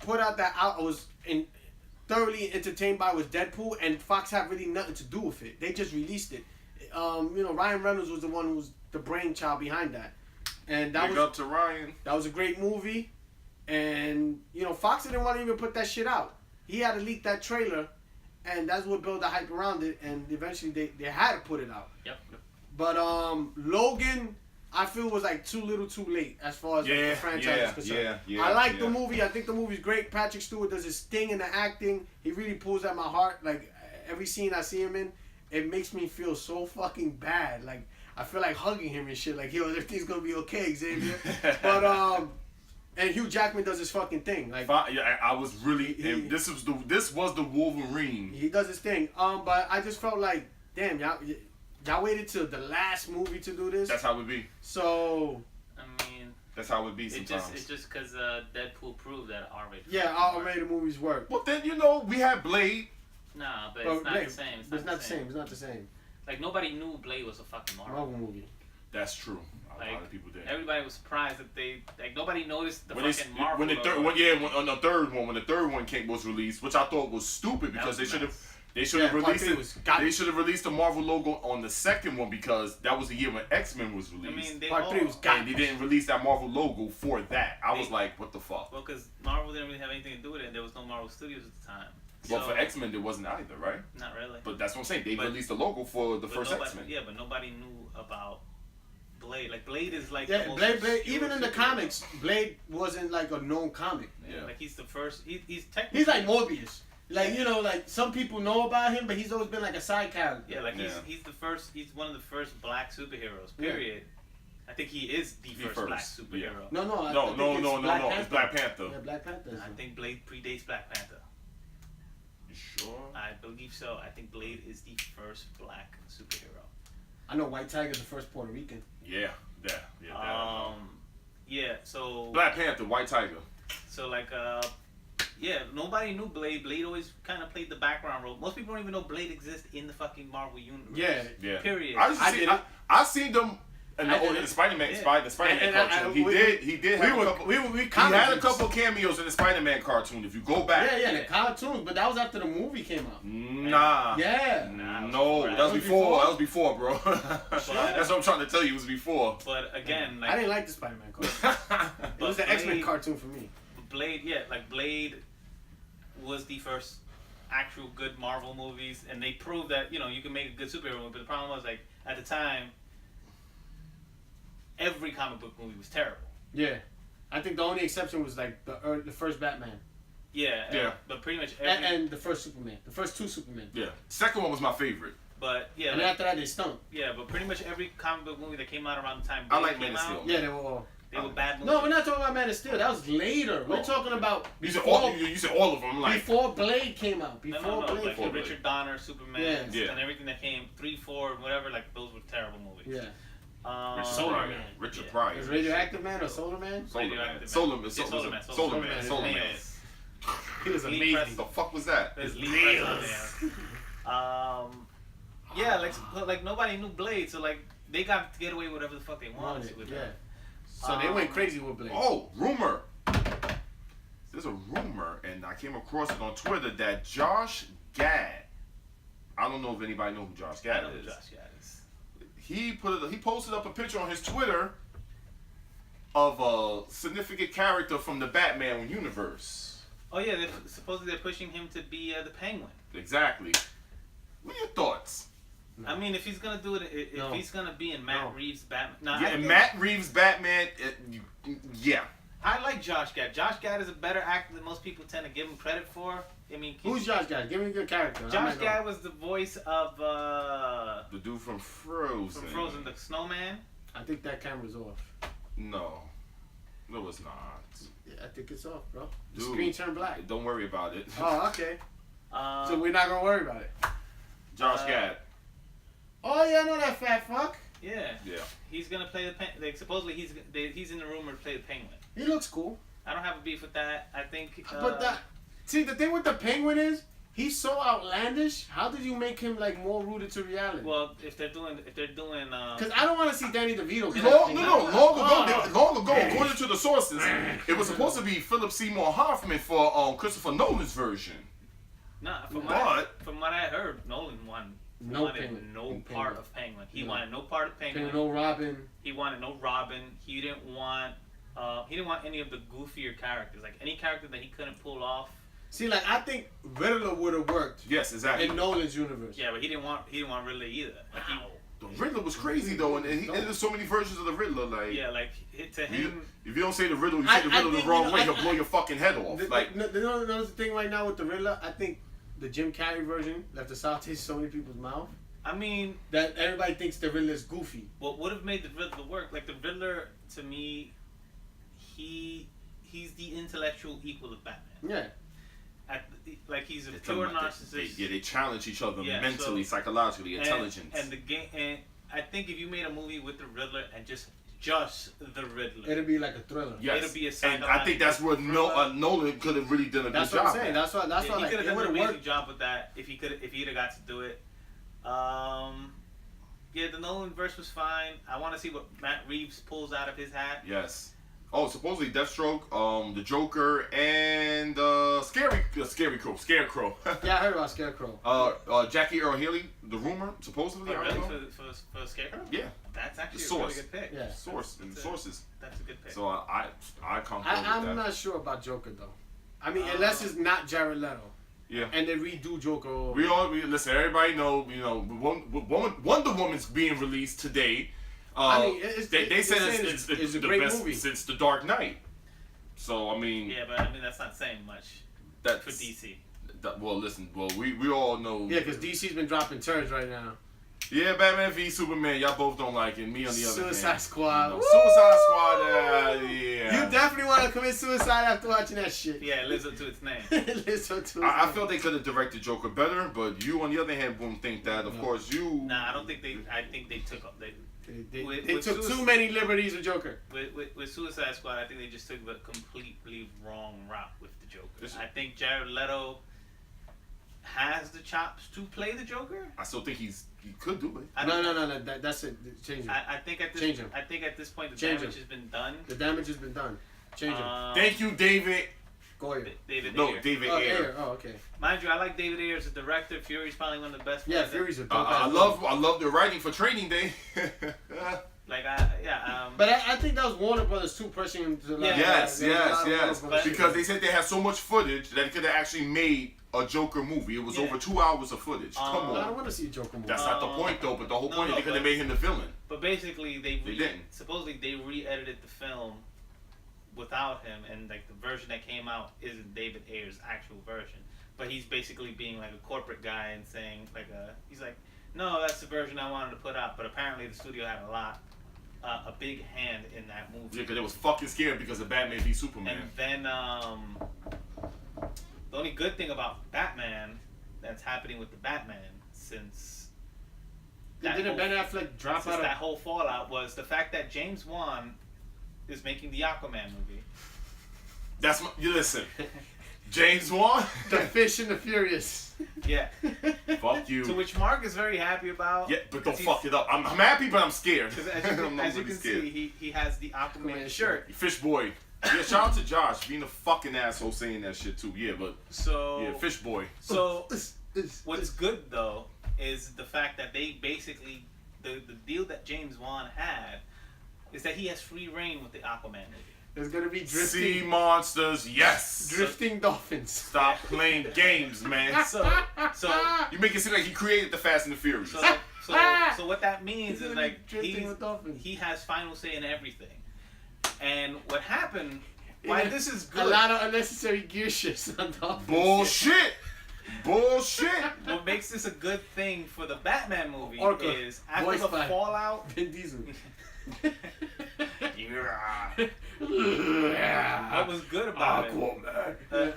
put out that I was thoroughly entertained by was Deadpool, and Fox had really nothing to do with it. They just released it. Ryan Reynolds was the one who was the brainchild behind that, and that up to Ryan. That was a great movie, and Fox didn't want to even put that shit out. He had to leak that trailer, and that's what built the hype around it, and eventually they had to put it out. Yep. But Logan, I feel was like too little, too late as far as the franchise is concerned. I like the movie. I think the movie's great. Patrick Stewart does his thing in the acting. He really pulls at my heart. Like every scene I see him in, it makes me feel so fucking bad. Like I feel like hugging him and shit. Like, yo, everything's gonna be okay, Xavier. But and Hugh Jackman does his fucking thing. Like I was really. This was the Wolverine. He does his thing. But I just felt like, damn, y'all waited till the last movie to do this. That's how it would be. So I mean, that's how it would be sometimes. It's just because Deadpool proved that R-rated. Yeah, R-rated movies work. Well, then we had Blade. Nah, but it's not the same. It's not the same. Like nobody knew Blade was a fucking Marvel movie. That's true. A lot of people did. Everybody was surprised that nobody noticed the fucking Marvel. When the third one was released, which I thought was stupid because they should have released it. They should have released the Marvel logo on the second one because that was the year when X-Men was released. I mean, Part 3 was and they didn't release that Marvel logo for that. I was like, what the fuck? Well, because Marvel didn't really have anything to do with it, and there was no Marvel Studios at the time. Well, for X-Men there wasn't either, right? Not really. But that's what I'm saying. They released the logo for the first X-Men. Yeah, but nobody knew about Blade. Like Blade is like Blade. Even in the comics, Blade wasn't like a known comic. Yeah. Like he's the first. He's technically. He's like Morbius. Like like some people know about him, but he's always been like a side character. Yeah, like he's the first. He's one of the first black superheroes. Period. Yeah. I think he is the first black superhero. Yeah. No. It's Black Panther. Yeah, Black Panther. I think Blade predates Black Panther. You sure? I believe so. I think Blade is the first black superhero. I know White Tiger's the first Puerto Rican. Yeah. Yeah. So. Black Panther, White Tiger. So nobody knew Blade. Blade always kind of played the background role. Most people don't even know Blade exists in the fucking Marvel universe. Yeah. Period. I seen them in the Spider-Man cartoon. He did have a couple cameos in the Spider-Man cartoon. If you go back. Yeah, the cartoon, but that was after the movie came out. Nah. Yeah. No, that was before. That was before, bro. That's what I'm trying to tell you. It was before. But again, I didn't like the Spider-Man cartoon. It was the X-Men cartoon for me. Blade, Blade was the first actual good Marvel movies, and they proved that you can make a good superhero movie. But the problem was at the time, every comic book movie was terrible. Yeah, I think the only exception was like the first Batman. Yeah. But pretty much and the first Superman, the first two Supermen. Yeah, second one was my favorite. But and after that they stunk. Yeah, but pretty much every comic book movie that came out around the time I like Man of Steel. Yeah, they were all. They were bad movies. No, we're not talking about Man of Steel. That was later. We're talking about before. You said all of them. Like before Blade came out. No, Blade like came out. Richard Donner, Superman, Yeah. and everything that came 3, 4, whatever. Like those were terrible movies. Yeah. Solar Man. Richard Pryor. Is Radioactive Man or Solar Man? Solar Man. He was amazing. What the fuck was that? There's Lee Presley there. Yeah, like nobody knew Blade, so like they got to get away with whatever the fuck they wanted with that. So they went crazy with Blade. Oh, rumor. There's a rumor, and I came across it on Twitter that Josh Gad. I don't know if anybody knows who Josh Gad is. Josh Gad is. He posted up a picture on his Twitter of a significant character from the Batman universe. Oh yeah, supposedly they're pushing him to be the Penguin. Exactly. What are your thoughts? No. I mean, if he's gonna do it, if he's gonna be in Matt Reeves' Batman, Matt Reeves' Batman, yeah. I like Josh Gad. Josh Gad is a better actor than most people tend to give him credit for. I mean, who's Josh Gad? Give me a good character. Josh Gad was the voice of the dude from Frozen. From Frozen, the snowman. I think that camera's off. No, it's not. Yeah, I think it's off, bro. The Dude, screen turned black. Don't worry about it. Oh, okay. So we're not gonna worry about it. Josh Gad. Oh yeah, I know that fat fuck. Yeah. Yeah. He's gonna play the Penguin. Like supposedly he's in the rumor to play the Penguin. He looks cool. I don't have a beef with that. I think. But see, the thing with the Penguin is he's so outlandish. How did you make him like more rooted to reality? Well, if they're doing. Because I don't want to see Danny DeVito. Long ago, according to the sources, it was supposed to be Philip Seymour Hoffman for Christopher Nolan's version. Nah, from what I heard, Nolan wanted no part of Penguin. He wanted no part of Penguin. No Robin. He wanted no Robin. He didn't want any of the goofier characters. Like any character that he couldn't pull off. See, like I think Riddler would have worked. Yes, exactly. In Nolan's universe. Yeah, but he didn't want Riddler either. Like the Riddler was crazy though, and there's so many versions of the Riddler. Like to him, if you don't say the Riddler, you say the Riddler the wrong way, he'll blow your fucking head off. The thing right now with the Riddler, I think the Jim Carrey version left the sour taste in so many people's mouth. I mean, that everybody thinks the Riddler's goofy. What would have made the Riddler work? Like the Riddler, to me, he's the intellectual equal of Batman. Yeah. Like he's a pure narcissist. They challenge each other mentally, psychologically, intelligence. And the game, and I think if you made a movie with the Riddler and just the Riddler, it'd be like a thriller. Yes. It'd be a and I think that's where Nolan could have really done a good job. That's what I'm saying. That's why he could have done an amazing job with that if he'd have got to do it. The Nolan verse was fine. I want to see what Matt Reeves pulls out of his hat. Yes. Oh, supposedly Deathstroke, the Joker, and Scarecrow. Yeah, I heard about Scarecrow. Jackie Earl Haley, the rumor, supposedly. Oh, really? For Scarecrow? Yeah. That's actually a really good pick. Yeah. Sources. That's a good pick. So I'm not sure about Joker though. I mean, unless it's not Jared Leto. Yeah. And they redo Joker. We listen. Everybody know. Wonder Woman's being released today. I mean, they said it's the best movie since The Dark Knight. So I mean. Yeah, but I mean that's not saying much. For DC. We all know. Yeah, because DC's been dropping turds right now. Yeah, Batman v Superman. Y'all both don't like it. Me on the other hand. Suicide Squad. Suicide Squad. Yeah. You definitely want to commit suicide after watching that shit. Yeah, it lives up to its name. I felt they could have directed Joker better, but you on the other hand wouldn't think that. Of course, you. Nah, I don't think they. I think they took up. They took too many liberties with Joker. With Suicide Squad, I think they just took the completely wrong route with the Joker. I think Jared Leto has the chops to play the Joker. I still think he could do it. No. That's it. Change him. I think at this point the damage has been done. The damage has been done. Change him. Thank you, David. Goyer. David Ayer. Oh, okay. Mind you, I like David Ayer as a director. Fury's probably one of the best. Yeah, Fury's a dope. I love the writing for Training Day. But I think that was Warner Brothers too pushing him to. Yes. Because they said they had so much footage that it could have actually made a Joker movie. It was over 2 hours of footage. Come on. I don't want to see a Joker movie. That's not the point though. But the whole point is they could have made him the villain. But basically, they didn't. Supposedly they re-edited the film without him, and like the version that came out isn't David Ayer's actual version. But he's basically being like a corporate guy and saying he's like, no, that's the version I wanted to put out. But apparently the studio had a lot a big hand in that movie. Yeah, because they was fucking scared because of Batman v Superman. And then the only good thing about Batman that's happening with the Batman since didn't Ben Affleck drop out of that whole fallout was the fact that James Wan is making the Aquaman movie. That's you listen. James Wan? The Fish and the Furious. Yeah. Fuck you. To which Mark is very happy about. Yeah, but don't fuck it up. I'm happy, but I'm scared. Because as you can see, he has the Aquaman shirt. Fish boy. Yeah, shout out to Josh being a fucking asshole saying that shit too. Yeah, but yeah, Fish boy. So what's good though is the fact that they basically the deal that James Wan had is that he has free reign with the Aquaman movie. There's gonna be drifting sea monsters, yes. Drifting dolphins. Stop playing games, man. So you make it seem like he created the Fast and the Furious. So what that means is like he has final say in everything. And what happened? Why this is good? A lot of unnecessary gear shifts on dolphins. Bullshit. Bullshit. What makes this a good thing for the Batman movie is after voiced the by fallout. Vin Diesel. What was good about Aquaman.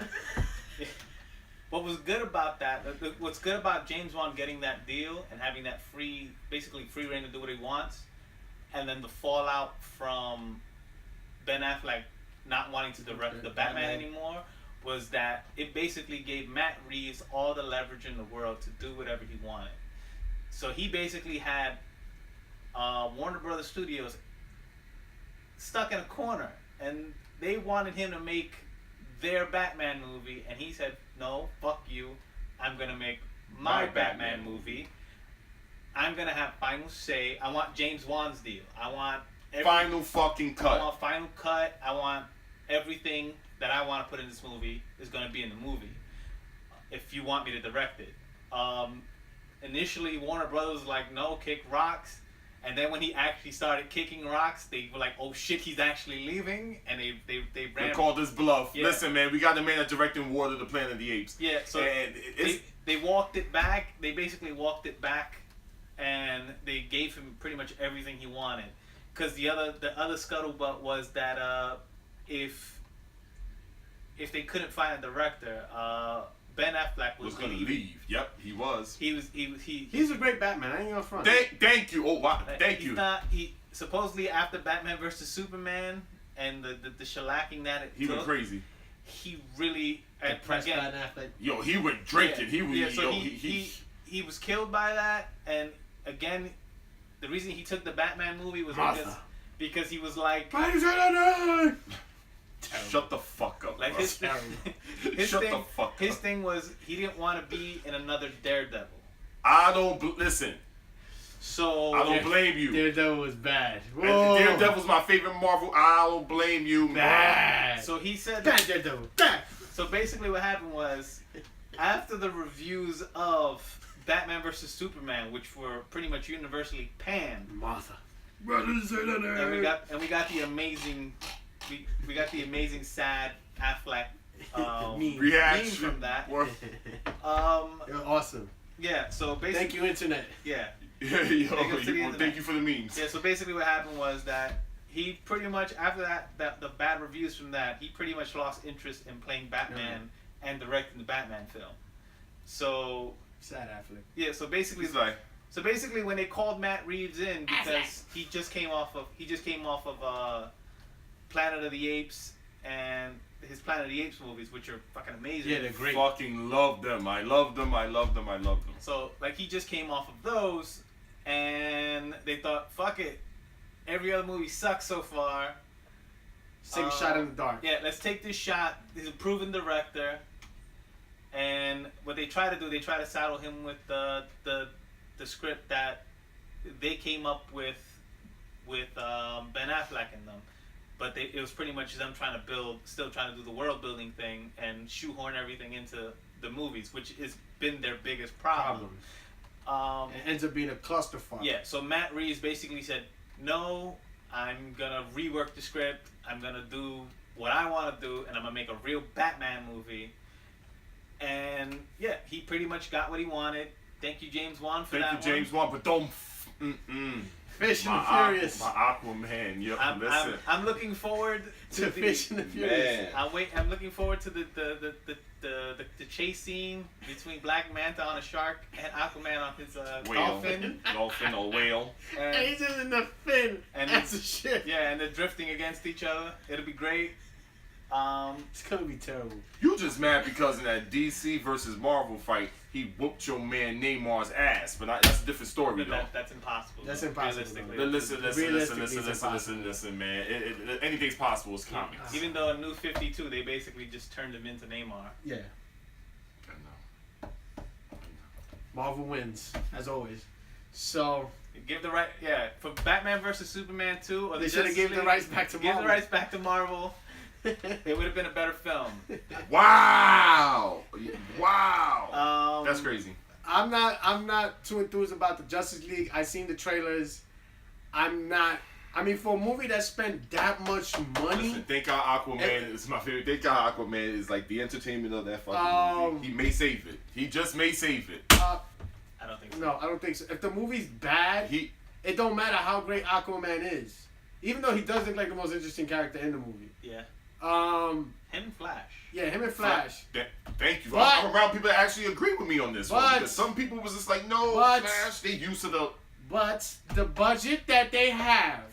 What was good about that? What's good about James Wan getting that deal and having that basically free reign to do what he wants, and then the fallout from Ben Affleck not wanting to direct the Batman anymore, was that it basically gave Matt Reeves all the leverage in the world to do whatever he wanted. So he basically had Warner Brothers Studios stuck in a corner, and they wanted him to make their Batman movie, and he said, no, fuck you, I'm gonna make my Batman movie. I'm gonna have final say. I want James Wan's deal. I want final fucking cut. I want final cut. I want everything that I want to put in this movie is gonna be in the movie. If you want me to direct it. Initially Warner Brothers was like, no, kick rocks. And then when he actually started kicking rocks, they were like, oh shit, he's actually leaving. And they ran. They called this bluff. Yeah. Listen, man, we got the man that's directing War of the Planet of the Apes. Yeah, so and they walked it back. They basically walked it back, and they gave him pretty much everything he wanted. Because the other scuttlebutt was that if they couldn't find a director, Ben Affleck was going to leave. Yep, he was. He's a great Batman. I ain't gonna front. Thank you. Oh wow, thank you. He supposedly after Batman vs Superman and the shellacking that it he took, went crazy. He really depressed Ben Affleck. Yo, he went drinking. He was killed by that, and again, the reason he took the Batman movie was because he was like. Shut the fuck up. Like his thing was he didn't want to be in another Daredevil. I don't listen. So I don't blame you. Daredevil was bad. Daredevil's my favorite Marvel. I don't blame you, man. So he said bad Daredevil. Bad. So basically, what happened was after the reviews of Batman vs Superman, which were pretty much universally panned, Martha. And we got the amazing. We got the amazing sad Affleck reaction from that. You're awesome. Yeah, so basically... Thank you, Internet. Yeah. Thank you for the memes. Yeah, so basically what happened was that he pretty much, after that the bad reviews from that, he pretty much lost interest in playing Batman and directing the Batman film. So... Sad Affleck. Yeah, so basically... So basically when they called Matt Reeves in, because he just came off of Planet of the Apes and his Planet of the Apes movies, which are fucking amazing. Yeah, they're great. Fucking love them. I love them. So, like, he just came off of those, and they thought, fuck it. Every other movie sucks so far. Let's take a shot in the dark. Yeah, let's take this shot. He's a proven director. And what they try to do, they try to saddle him with the script that they came up with Ben Affleck in them. But it was pretty much them still trying to do the world building thing and shoehorn everything into the movies, which has been their biggest problem. It ends up being a clusterfuck. Yeah, so Matt Reeves basically said, no, I'm going to rework the script, I'm going to do what I want to do, and I'm going to make a real Batman movie. And yeah, he pretty much got what he wanted. Thank you, James Wan, for that. Thank you, James Wan, but don't... Fish and the Furious. My Aquaman. Yep. Listen. I'm looking forward to Fish and the Furious. I'm looking forward to the chase scene between Black Manta on a shark and Aquaman on his dolphin or whale. And he's just in the fin. And that's a shit. Yeah, and they're drifting against each other. It'll be great. It's gonna be terrible. You just mad because in that DC versus Marvel fight, he whooped your man Neymar's ass. But that's a different story, though. That's impossible. That's impossible. Listen, man. Anything's possible. It's comics. Even though in New 52, they basically just turned him into Neymar. Yeah. Marvel wins, as always. So give the right, for Batman versus Superman 2, or they should have given the rights back to Marvel. Give the rights back to Marvel. It would have been a better film. Wow. That's crazy. I'm not too enthused about the Justice League. I seen the trailers. I mean, for a movie that spent that much money. Listen, thank God Aquaman is my favorite. Thank God Aquaman is like the entertainment of that fucking movie. He may save it. He just may save it. I don't think so. No, I don't think so. If the movie's bad, it don't matter how great Aquaman is. Even though he does look like the most interesting character in the movie. Yeah. Him and Flash. Yeah, him and Flash. Thank you. I'm around people that actually agree with me on this one. Because some people was just like, no, Flash, they used to the... But the budget that they have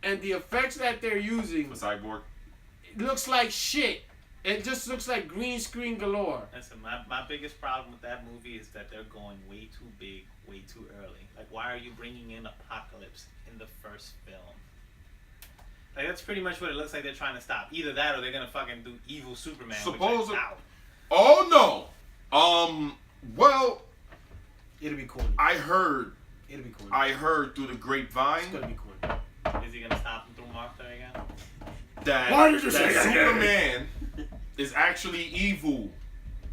and the effects that they're using... For Cyborg? It looks like shit. It just looks like green screen galore. Listen, my biggest problem with that movie is that they're going way too big, way too early. Like, why are you bringing in Apocalypse in the first film? Like, that's pretty much what it looks like they're trying to stop. Either that or they're going to fucking do evil Superman. Oh, no. Well... It'll be corny. It'll be corny. I heard through the grapevine... It's going to be corny. Is he going to stop him through Martha again? That Superman is actually evil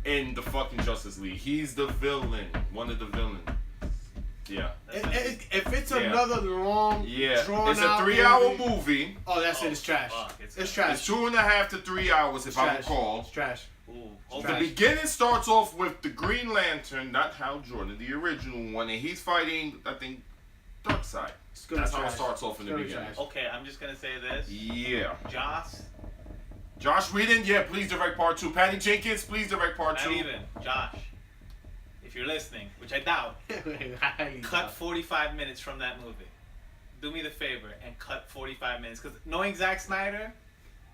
in the fucking Justice League. He's the villain. One of the villains. Yeah. If it's another long, drawn it's a 3-hour movie. Oh, that's it. It's trash. It's trash. It's 2.5 to 3 hours, if I recall. It's trash. Ooh, the beginning starts off with the Green Lantern, not Hal Jordan, the original one, and he's fighting, I think, Darkseid. That's how it starts off in the beginning. Okay, I'm just gonna say this. Yeah. Josh Whedon, please direct part 2. Patty Jenkins, please direct part 2. Not even. Josh, if you're listening, which I doubt, cut 45 minutes from that movie. Do me the favor and cut 45 minutes. Because knowing Zack Snyder,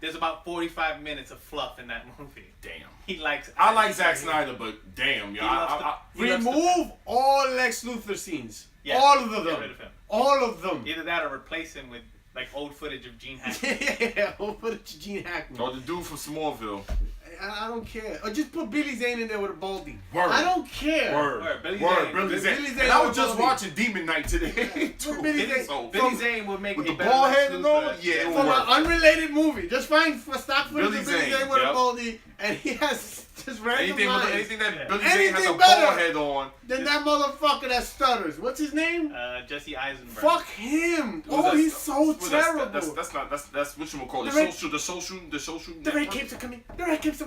there's about 45 minutes of fluff in that movie. Damn. I like Zack Snyder, but damn, remove all Lex Luthor scenes. Yeah, all of them. Get rid of him. All of them. Either that or replace him with like old footage of Gene Hackman. Yeah, old footage of Gene Hackman. Or the dude from Smallville. I don't care. Or just put Billy Zane in there with a baldy. Word. I don't care. Word. Billy Zane. And I was just watching Demon Knight today. Billy Zane would make with a the bald head and all. Yeah, from an unrelated movie. Just find stock footage of Billy Zane with a baldy, and he has just random lines. Anything that Billy Zane has a bald head on. Then that motherfucker that stutters. What's his name? Jesse Eisenberg. Fuck him. He's so terrible. That's what you call it. The social. The red capes are coming.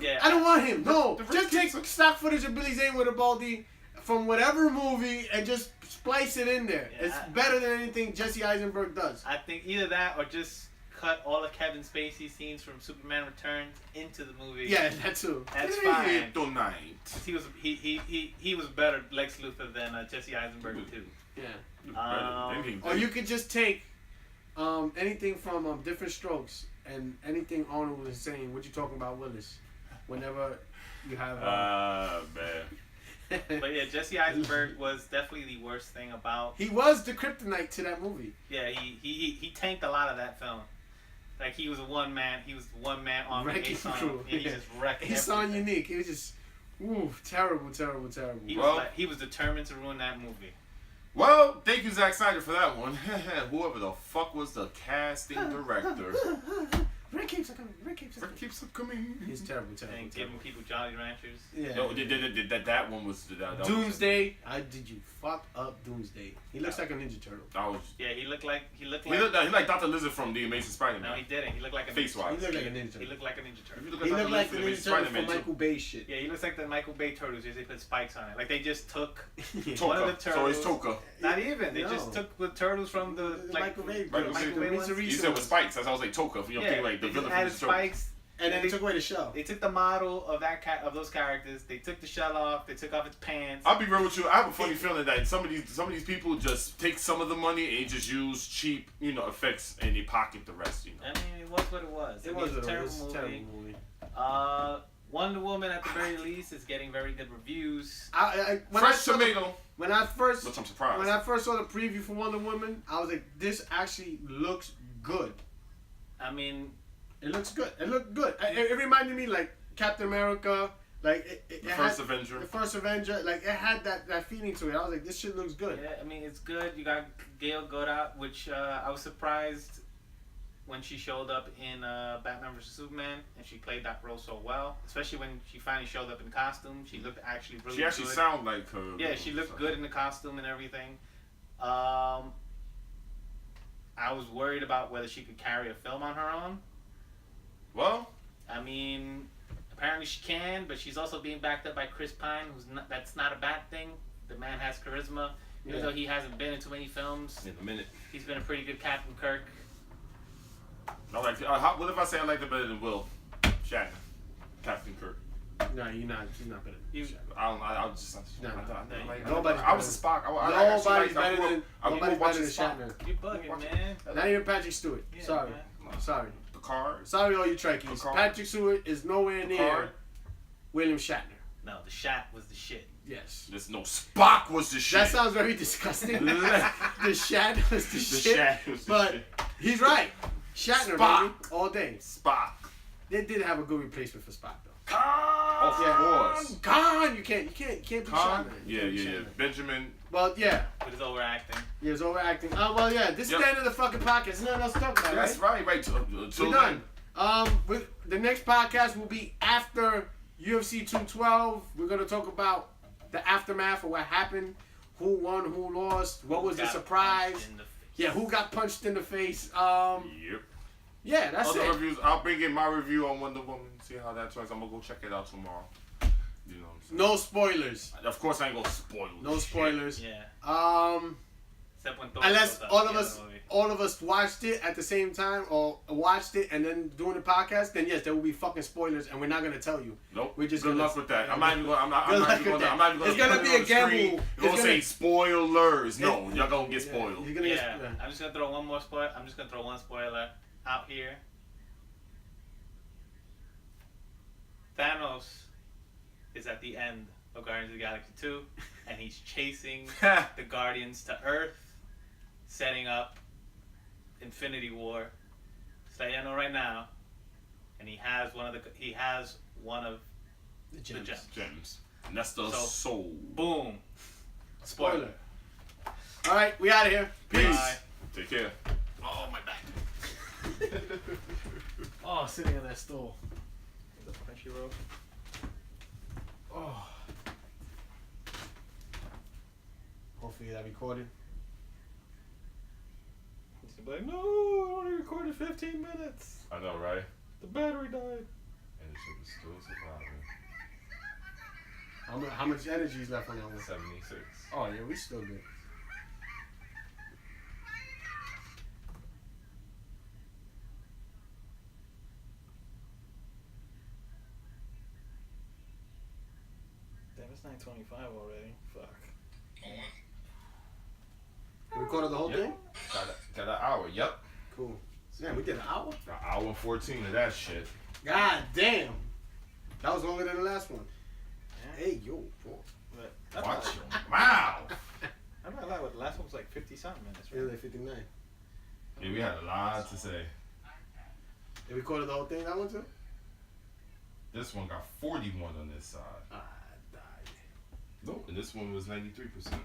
Yeah. I don't want him. No. Just take stock footage of Billy Zane with a baldy from whatever movie and just splice it in there. Yeah, it's better than anything Jesse Eisenberg does. I think either that or just cut all of Kevin Spacey scenes from Superman Returns into the movie. Yeah, that too. That's fine. Tonight. He was better Lex Luthor than Jesse Eisenberg too. Yeah. Or you could just take anything from Different Strokes and anything Arnold was saying. What you talking about, Willis? Whenever you have. Man. But yeah, Jesse Eisenberg was definitely the worst thing about. He was the kryptonite to that movie. Yeah, he tanked a lot of that film. Like he was one man on wrecking crew. And he just wrecked He saw unique. It was just, terrible. He was determined to ruin that movie. Well, thank you, Zack Snyder, for that one. Whoever the fuck was the casting director. Rick keeps coming. He's terrible. And giving people Jolly Ranchers. Yeah. No, that one was Doomsday. Did you fuck up Doomsday? He looks like a Ninja Turtle. He looked like he like Dr. Lizard from the Amazing Spider-Man. No, he didn't. He looked like a face-wise. He looked like a Ninja Turtle. He looked like a Ninja Turtle. He looked like the Ninja Turtle from Michael Bay shit. Yeah, he looks like the Michael Bay turtles. They put spikes on it. Like they just took Toka. one of the turtles. So it's Toka. Not even. They just took the turtles from the Michael Bay. Michael Bay ones. You said with spikes. That's why I was like Toka. You know, like the villain from the spikes. And then they took away the shell. They took the model of of those characters. They took the shell off. They took off its pants. I'll be real with you. I have a funny feeling that some of these people just take some of the money and just use cheap, effects, and they pocket the rest. I mean, it was what it was. It was a terrible movie. Wonder Woman, at the very least, is getting very good reviews. Fresh tomato. Which I'm surprised. When I first saw the preview for Wonder Woman, I was like, this actually looks good. I mean, it looks good. It looked good. It reminded me like Captain America, like the first Avenger. The first Avenger, like it had that feeling to it. I was like, this shit looks good. Yeah, I mean it's good. You got Gal Gadot, which I was surprised when she showed up in Batman vs Superman, and she played that role so well. Especially when she finally showed up in costume, she looked actually really good. She actually sounded like her. Yeah, she looked good in the costume and everything. I was worried about whether she could carry a film on her own. Well, I mean, apparently she can, but she's also being backed up by Chris Pine, that's not a bad thing. The man has charisma, even though he hasn't been in too many films. In a minute, he's been a pretty good Captain Kirk. What if I say I like it better than Will Shatner, Captain Kirk? No, you're not. She's not better. I was just. Nobody's. I was a Spock. Nobody's better than Shatner. You're bugging, man. Not even Patrick Stewart. Yeah, Sorry. Man. Sorry. Picard. Sorry, all you Trekkies. Patrick Stewart is nowhere near William Shatner. No, the Shat was the shit. Yes. There's no Spock was the shit. That sounds very disgusting. The Shat was the shit. But he's right. Shatner, baby, all day. Spock. They did have a good replacement for Spock, though. Khan! Of course. Khan! You can't be Shatner. Yeah. Benjamin. Well, yeah. With his overacting. Yeah, his overacting. Well, yeah. This is the end of the fucking podcast. There's nothing else to talk about, That's right. We're done. The next podcast will be after UFC 212. We're going to talk about the aftermath of what happened. Who won, who lost, what was the surprise. Yeah, who got punched in the face. Yep. Yeah, that's Other it. reviews. I'll bring in my review on Wonder Woman. See how that turns. I'm gonna go check it out tomorrow. You know what I'm saying? No spoilers. Of course, I ain't gonna spoil. No spoilers. Yeah. Except when unless all of us watched it at the same time, or watched it and then doing the podcast, then yes, there will be fucking spoilers, and we're not gonna tell you. Nope. We're just good luck with that. I'm not even gonna. It's gonna be a gamble. We're gonna say spoilers. No, y'all gonna get spoiled. I'm just gonna throw one more spoiler. I'm just gonna throw one spoiler out here. Thanos is at the end of Guardians of the Galaxy 2, and he's chasing the Guardians to Earth, setting up Infinity War. So I know right now, and he has one of the gems. And that's the soul. Boom. Spoiler. All right, we out of here. Peace. Bye. Take care. Oh, my back. Oh, sitting on that stool. The Crunchyroll. Oh. Hopefully that recorded. He's like, no, I only recorded 15 minutes. I know, right? The battery died. And the ship is still surviving. How much energy is left on that one? 76. Oh, yeah, we still good. Damn, it's 9:25 already. Fuck. You recorded the whole thing? Got an hour. Yep. Cool. Man, we did an hour? An hour and 14 of that shit. God damn. That was longer than the last one. Yeah. Hey, yo, bro. Watch your mouth. I'm not lying, the last one was like 50-something minutes, right? It was like 59. Yeah, we had a lot to say. They recorded the whole thing, that one too? This one got 41 on this side. I died. Nope, and this one was 93%.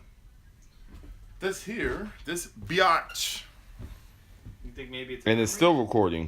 This biatch. You think maybe it's... And it's still recording.